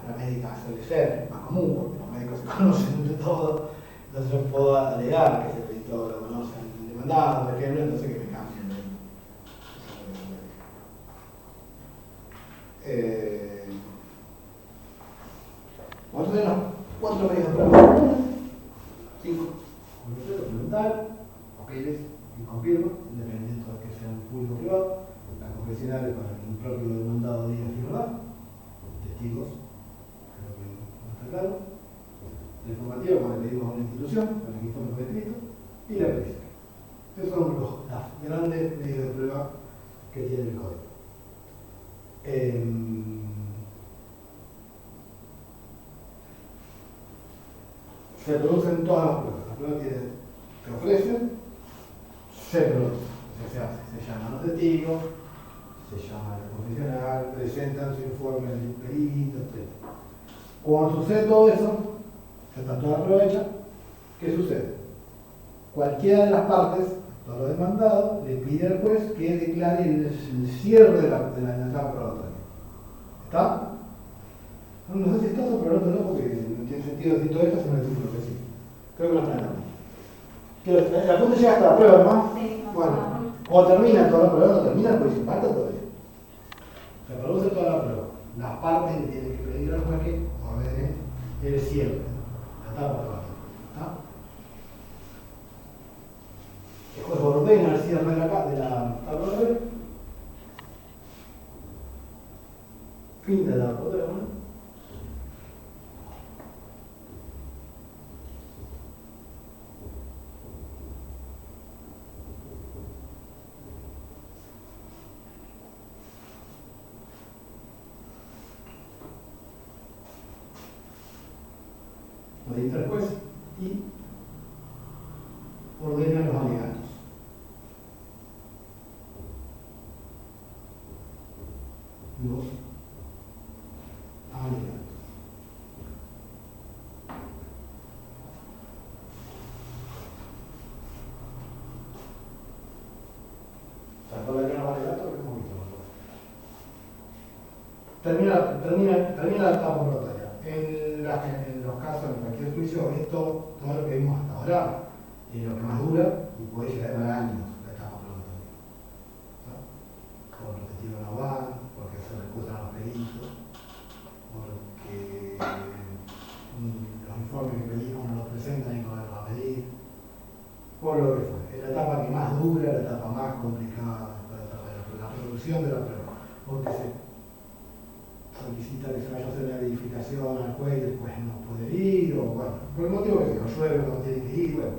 la médica suele ser más común porque los médicos se conocen entre todos, entonces yo puedo alegar que ese perito lo conoce el demandado, por ejemplo, entonces que me cambie el médico. Vamos a tener los 4 medios de prueba. 5. Conocimiento documental, papeles y confirma, independiente de que sean público o privado. Las confesionales para que el propio demandado diga si es verdad. Testigos, creo que no está claro. La informativa cuando le pedimos a una institución, para que informe por escrito. Y la pericia. Esos son los grandes medios de prueba que tiene el código. Se producen todas las pruebas. Las pruebas se ofrecen, se producen. Se hace, se llaman los testigos, se llama el confesional, presentan su informe del perito, etc. Cuando sucede todo eso, se está toda la prueba hecha, ¿qué sucede? Cualquiera de las partes, todo lo demandado, le pide al juez que declare el cierre de la etapa probatoria. ¿Está? No sé si está eso, pero no tengo porque no tiene sentido decir todo esto si no decimos lo que sí. Creo que no está en la punta llega hasta la prueba, ¿no? Sí, Bueno, cuando termina toda la prueba, no termina, pues se falta todavía. Se produce toda la prueba. Las partes le tienen que pedir al juez que ordene el cierre, la etapa probatoria. ¿Está? El juez ordena el cierre de la etapa probatoria. Fin de la etapa probatoria, ¿no? Lo dicta el juez y ordena los alegatos. Los alegatos. ¿Se acuerdan de los alegatos? Termina la etapa probatoria. En los casos, en cualquier juicio, todo lo que vimos hasta ahora es lo que más dura y puede llegar a durar años la etapa probatoria. Por los testigos no van, porque se recusan a los peritos, porque los informes que pedimos no los presentan y no los van a pedir, por lo que fue. Es la etapa que más dura, la etapa más complicada, la resolución de la prueba, porque se solicita que se vaya a hacer la verificación al juez y después no puede ir, o bueno, por el motivo que sea, no llueve, no tiene que ir, bueno.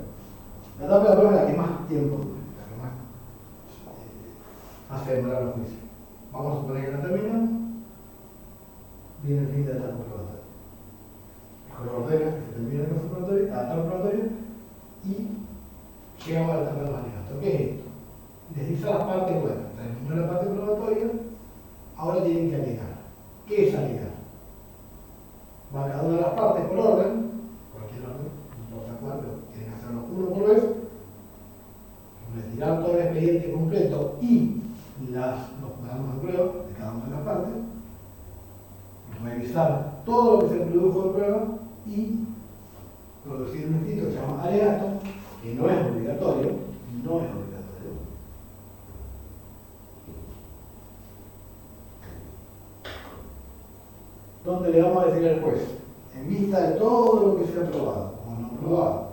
La etapa de la prueba es la que más tiempo dura, la que más hace demorar los juicios. vamos a suponer que no termina, viene el fin de la etapa probatoria. El juez ordena que se termine el caso probatorio, la etapa probatoria, y llegamos a la etapa del alegato. ¿Qué es esto? Les dice a las partes, bueno, terminó la parte probatoria, ahora tienen que alegar. ¿Qué es alegar? Va cada una de las partes por orden, cualquier orden, no importa cuál, pero tienen que hacerlo uno por vez, retirar todo el expediente completo y los cuadernos de prueba de cada una de las partes, revisar todo lo que se produjo de prueba y producir un escrito que se llama alegato, que no es obligatorio, donde le vamos a decir al juez, en vista de todo lo que se ha probado o no probado,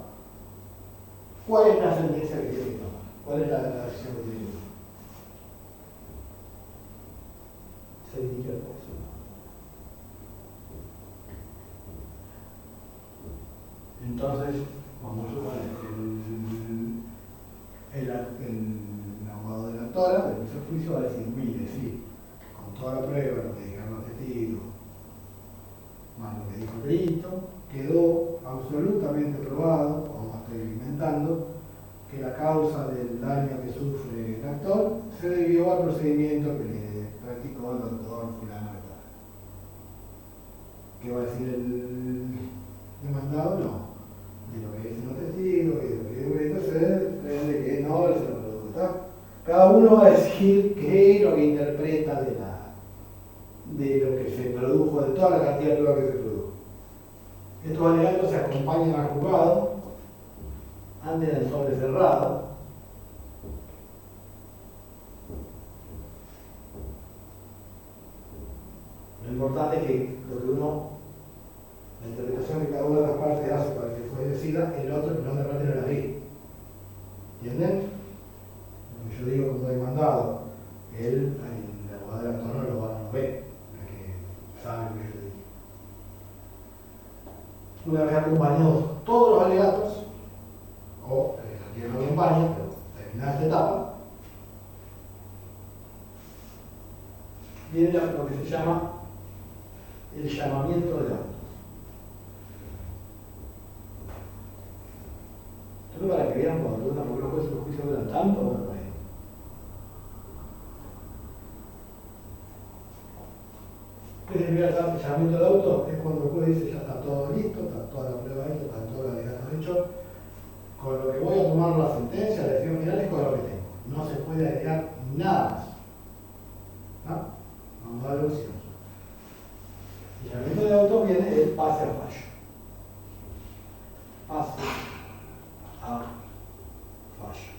¿cuál es la sentencia que tiene que tomar? ¿Cuál es la decisión que tiene que tomar? Se dirige al juez. Entonces, vamos a suponer el abogado de la autora del juicio juicio va a decir, mire, sí, con toda la prueba, lo que dijeron los testigos, más lo que dijo el perito, quedó absolutamente probado, como estoy inventando, que la causa del daño que sufre el actor se debió al procedimiento que le practicó el doctor fulano de tal. ¿Qué va a decir el demandado? No. De lo que dicen los testigos y de lo que debe hacer, de que no se lo produjo. Cada uno va a decir qué es lo que interpreta de lo que se produjo, de toda la cantidad de pruebas que se produjo. Estos alegatos se acompañan al juzgado, antes del sobre cerrado. Lo importante es que lo que la interpretación que cada una de las partes hace para que el juez decida, el otro, la otra parte no la ve. ¿Entienden? Lo que yo digo como demandado, el abogado del actor no lo ve, el que sabe lo que yo digo. Una vez acompañados todos los alegatos, o que no acompaña, pero terminada esta etapa, viene lo que se llama el llamamiento del auto. Esto para que vean cuando duran, porque los juicios duran tanto, bueno, ¿qué significa el llamamiento del auto? Es cuando el juez dice ya está todo listo, está toda la prueba hecha, está todo el alegato hecho. Con lo que voy a tomar la sentencia, la decisión final es con lo que tengo. No se puede agregar nada más. ¿No? Vamos a dar opción. El llamamiento del auto viene el pase al fallo. Pase a fallo.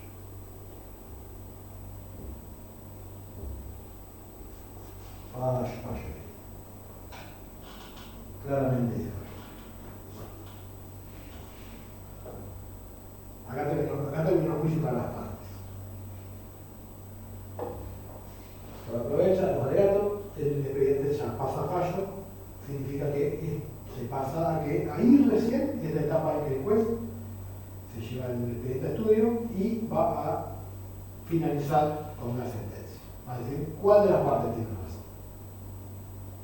Fallo. Claramente dice fallo. Acá terminó el juicio para las partes. Se aprovecha los alegatos, el expediente ya pasa a fallo, significa que se pasa a que ahí recién es la etapa en que el juez se lleva el expediente a estudio y va a finalizar con una sentencia. Va a decir cuál de las partes tiene razón.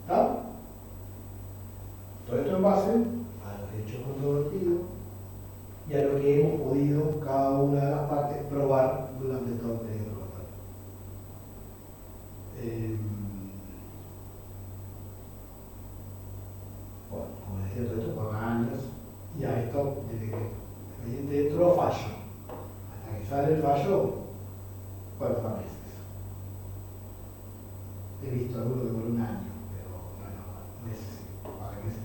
¿Está? Todo esto en base a los hechos controvertidos y a lo que hemos podido cada una de las partes probar durante todo el periodo probatorio. Bueno, como decía, todo esto por años y a esto desde que el expediente entró fallo hasta que sale el fallo, 4 meses. He visto algunos que por un año, pero bueno, meses, meses.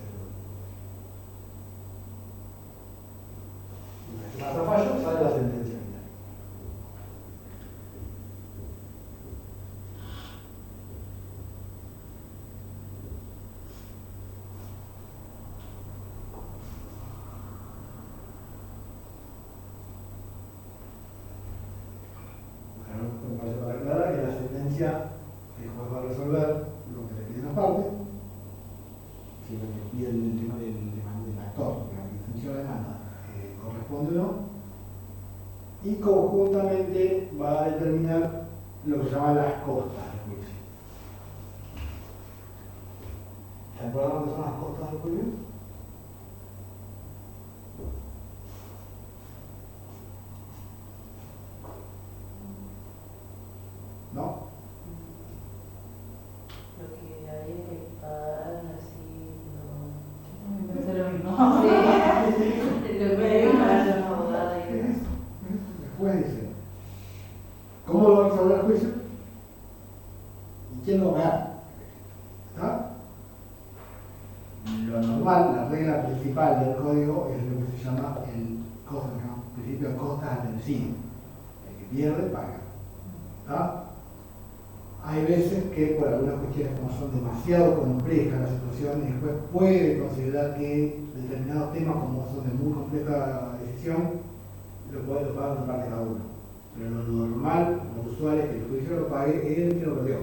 Si pasa fallo, sale la sentencia final. Bueno, me parece para aclarar que la sentencia el juez va a resolver lo que le pide una parte, si lo que pide el tema del actor, que la intención de demanda corresponde o no, y conjuntamente va a determinar lo que se llama las costas del juicio. acuerdan lo que son las costas del cuello? ¿No? Lo que había que pagar así, no. Pensé lo mismo. Lo que había que pagar los abogados y ¿Qué es eso. eso? Después dice, ¿cómo lo va a resolver el juicio? ¿Y quién lo va a pagar? ¿Está? Lo normal, la regla principal del código es lo que se llama el principio de costas al vencido. El que pierde, paga. ¿Está? Hay veces que por algunas cuestiones como son demasiado complejas las situaciones, el juez puede considerar que determinados temas como son de muy compleja decisión, lo paga por parte de cada uno. Pero lo normal, lo usual es que el juicio lo pague el que lo perdió.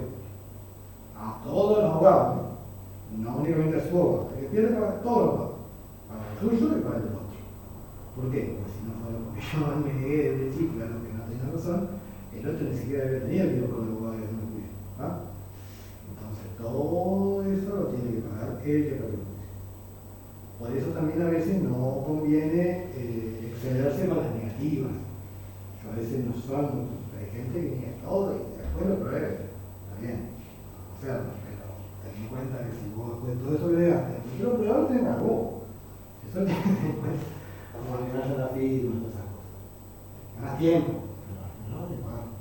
A todos los abogados, no únicamente a su abogado. El que pierde paga todos los abogados. Para el suyo y para el del otro. ¿Por qué? Porque si no fuera porque yo me negué desde el principio a lo que no tenía razón, el otro ni siquiera había tenido el dinero con el abogado de un juicio. ¿Ah? Entonces todo eso lo tiene que pagar el que perdió el juicio. Por eso también a veces no conviene excederse con las negativas. Que a veces no son, hay gente que niega todo y después lo pruebe. Está bien, hacerlo, pero ten en cuenta que si vos después de todo eso que le gaste, no quiero probar, te encargó. Eso tiene que tener en cuenta. Como que no haya la firma, todas esas cosas. Ganas tiempo, pero no te pagan.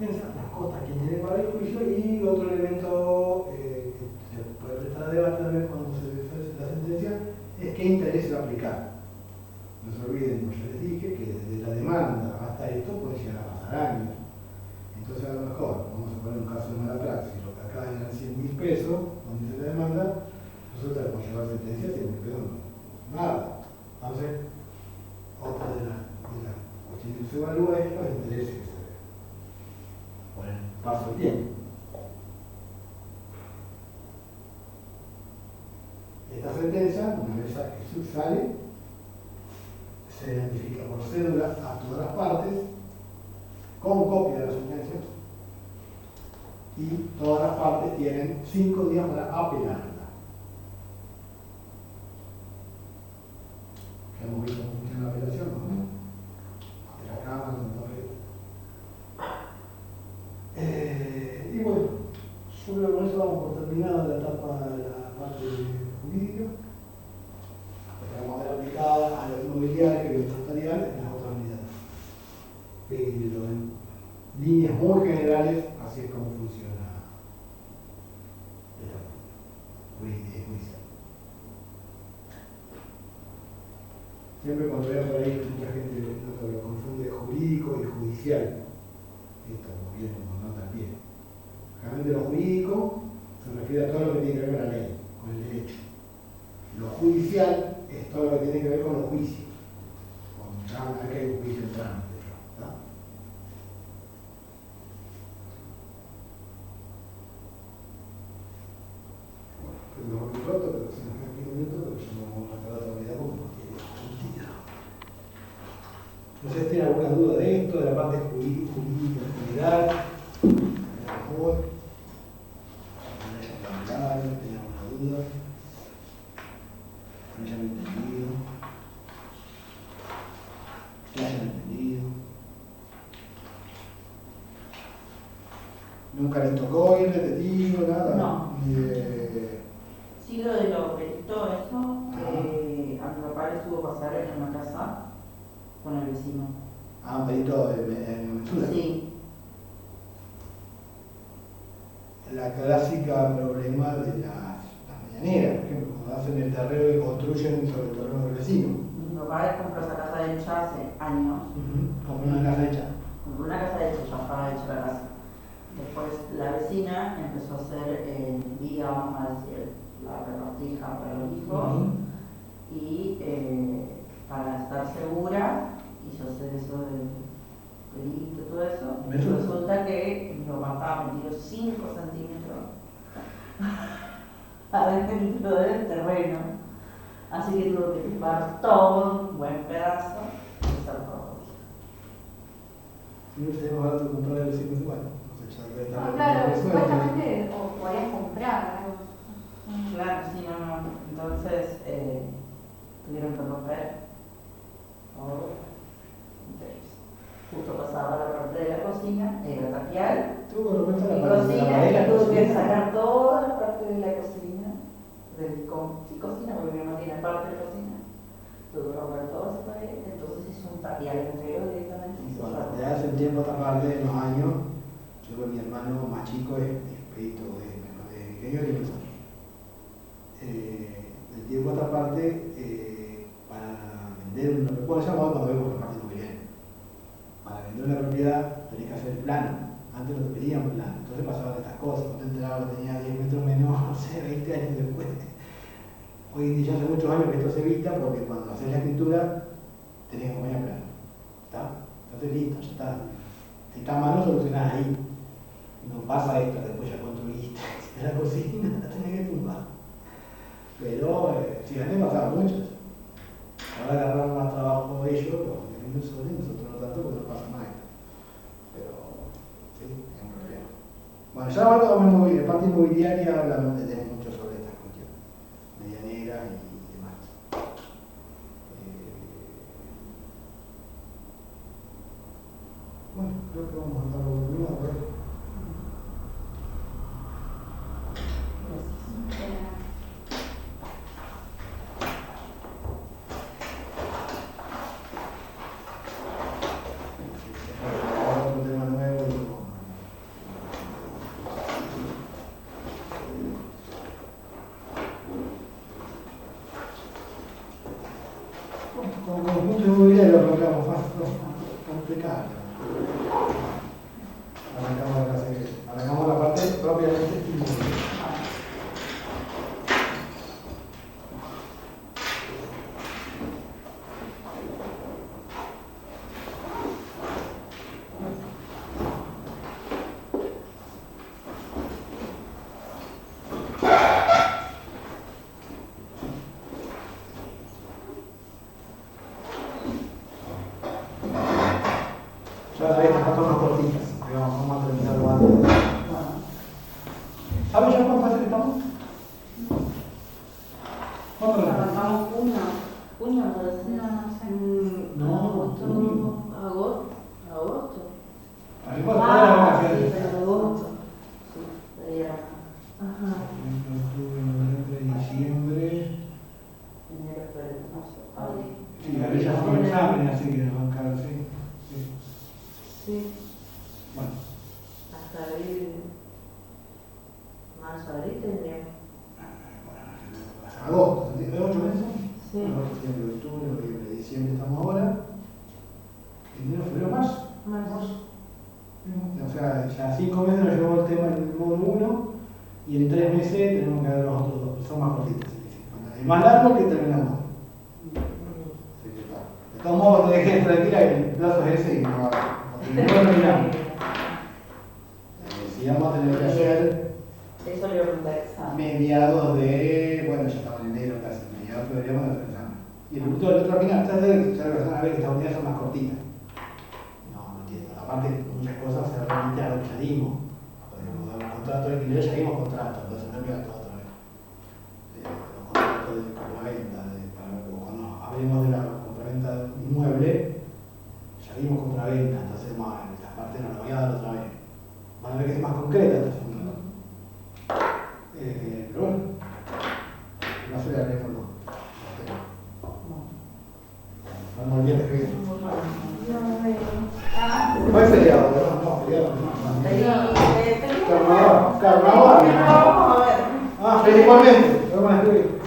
Las costas que tiene para el juicio y otro elemento que se puede prestar a debate también cuando se hace la sentencia es qué interés va a aplicar. No se olviden, como ya les dije, que desde la demanda hasta esto puede llegar a pasar años. Entonces a lo mejor, vamos a poner un caso de mala praxis, lo que acá eran 100.000 pesos, donde dice la demanda, nosotros podemos llevar sentencia a 100.000 pesos, nada. Entonces, otra de las cuestiones que se evalúa es los intereses que se ven por el paso del tiempo. Esta sentencia, una vez que sale, se identifica por cédula a todas las partes, con copia de la sentencia, y todas las partes tienen 5 días para apelarla. Ya hemos visto cómo funciona la apelación, ¿no? De la Cámara, con papel. Y bueno, yo creo que con eso vamos por terminada la etapa de la parte jurídica. Vamos a ver aplicada a los inmobiliarios y los notariales en las otras unidades. Pero en líneas muy generales, así es como funciona la judicial. Siempre cuando veo por ahí mucha gente lo confunde jurídico y judicial. Esto como viene como nota al pie. Realmente lo jurídico se refiere a todo lo que tiene que ver con la ley, con el derecho. Lo judicial es todo lo que tiene que ver con los juicios. Con cada vez que hay un juicio en trámite. ¿Está? Bueno, es roto, pero si nos quedan 5 minutos, pero yo no vamos a acabar la vida porque no tiene sentido. No sé si tiene alguna duda de esto, de la parte jurídica en general. A lo mejor. ¿Tiene alguna duda? No hayan entendido. Que hayan entendido. ¿Nunca les tocó ir de testigo, nada? No. Ni de... Sí, lo de los delitos, eso, a mi papá le tuvo que pasar en una casa con el vecino. Ah, un perito de mensura. Sí. La clásica problema de las mañaneras, por ejemplo, cuando hacen el terreno y construyen sobre el terreno del vecino. Mi papá compró esa casa hecha hace años. Como una casa hecha. Compró una casa hecha, ya estaba hecha la casa. Después la vecina empezó a hacer envidia, vamos a decir, la repartija para los hijos. Y para estar segura, hizo hacer eso del pelito y todo eso. ¿Metro? Resulta que mi papá estaba metido 5 centímetros adentro del terreno. Así que tuvo que tipar todo un buen pedazo y hacer todo. Y no tenemos barato comprar el vecino igual. No sé, ya que No, claro, supuestamente o podías comprar algo. Claro, sí, no. Entonces tuvieron que romper todo. Entonces, justo pasaba la parte de la cocina, era tapial. Tuvo que romper Y la pared de la cocina, madera. y tuve que sacar toda la parte de la cocina, sí, cocina, porque mi mamá tiene parte de cocina. Tuve que romper toda esa pared, entonces hizo un tapial entero directamente. Y se Bueno, cerró. de hace un tiempo, esta parte de los años, yo con mi hermano más chico es Pedito, de pequeño y empezó. Del tiempo a esta parte, para vender una propiedad, bueno, ya cuando vemos la parte inmobiliaria, para vender una propiedad tenés que hacer el plano, antes no te pedían plano, entonces pasaban estas cosas, no te enterabas que tenía 10 metros menos, no sé, 20 años después. Hoy en día hace muchos años que esto se evita porque cuando haces la escritura tenés que poner plano, ¿está? Entonces listo, ya está. Si está mal, no solucionás ahí. No pasa esto, después ya construiste de la cocina, la tenés que tumbar. Pero sí, antes pasaba mucho. Ahora agarraron más trabajo ellos, los inversores, nosotros no tanto porque no pasa nada. Pero sí, es un problema. Bueno, ya ahora vamos en parte inmobiliaria hablamos de tener mucho sobre estas cuestiones, medianeras y demás. Bueno, creo que vamos a estar volviendo a ver. Otro tema nuevo y como conjunto inmobiliario arrancamos más complicado. Arrancamos la parte propiamente inmobiliaria. Ya sabéis que estas son más cortitas, pero vamos a terminarlo antes. ¿Sabes ya cuánto hace que estamos? ¿Cuánto le Arrancamos junio, no lo sé. No sé. Agosto. ¿Hace cuánto fue la vacación? Sí, pero agosto. Sí, ahí era. Ajá. Octubre, noviembre, diciembre. Enero, febrero, marzo, abril. Sí, a ver, ya fue un examen, así que nos van a quedar así. Sí. Sí, Bueno, hasta abril, marzo, abril tendríamos. hasta agosto, ¿de 8 meses? Sí. Agosto, septiembre, octubre, noviembre, diciembre estamos ahora. Enero, febrero, marzo. Marzo. O sea, ya 5 meses nos llevó el tema en el módulo 1 y en 3 meses tenemos que dar los otros dos, que son más cortitos. Es más largo que terminamos. Así que está. De todos modos, no dejes tranquila que el plazo es ese y no terminamos. Si vamos a tener que hacer Eso le pregunté. mediados de, bueno, ya estamos en enero casi, mediados de febrero vamos a hacer el examen. Y el otro final, ya a ver que estas unidades son más cortitas. No entiendo. Aparte, muchas cosas se remiten a lo que ya dimos. Podemos dar un contrato de alquiler, ya dimos contrato, entonces no queda todo otra vez. Los contratos de compraventa, cuando hablemos de la compraventa de un inmueble, ya dimos compraventa, entonces esta parte no la voy a dar otra vez. Van a ver que es más concreta esta segunda. Pero bueno, no soy la reforma. Vamos al viernes que viene. No es feriado, ¿verdad? No, feriado no. Carnaval, carnaval. Vamos a ver. Ah, principalmente, lo van a escribir.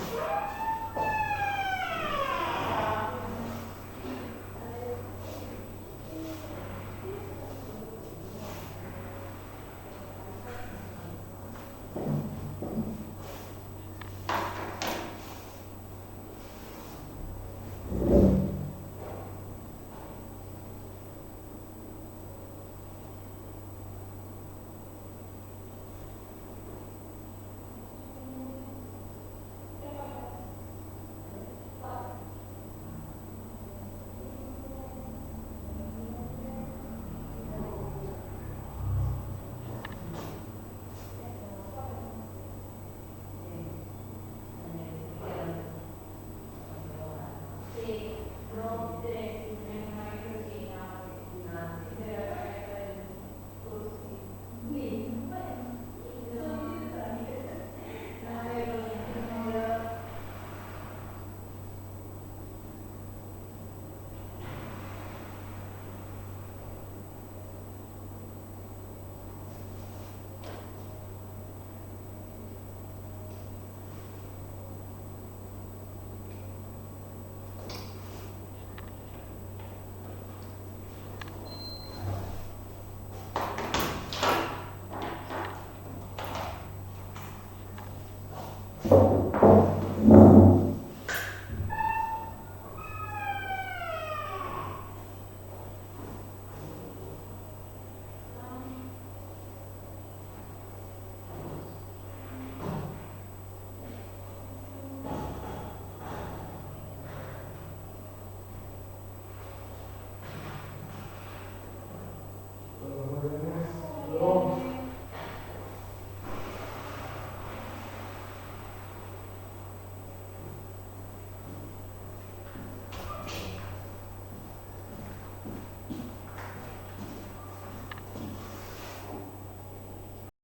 dos, tres, una vecina,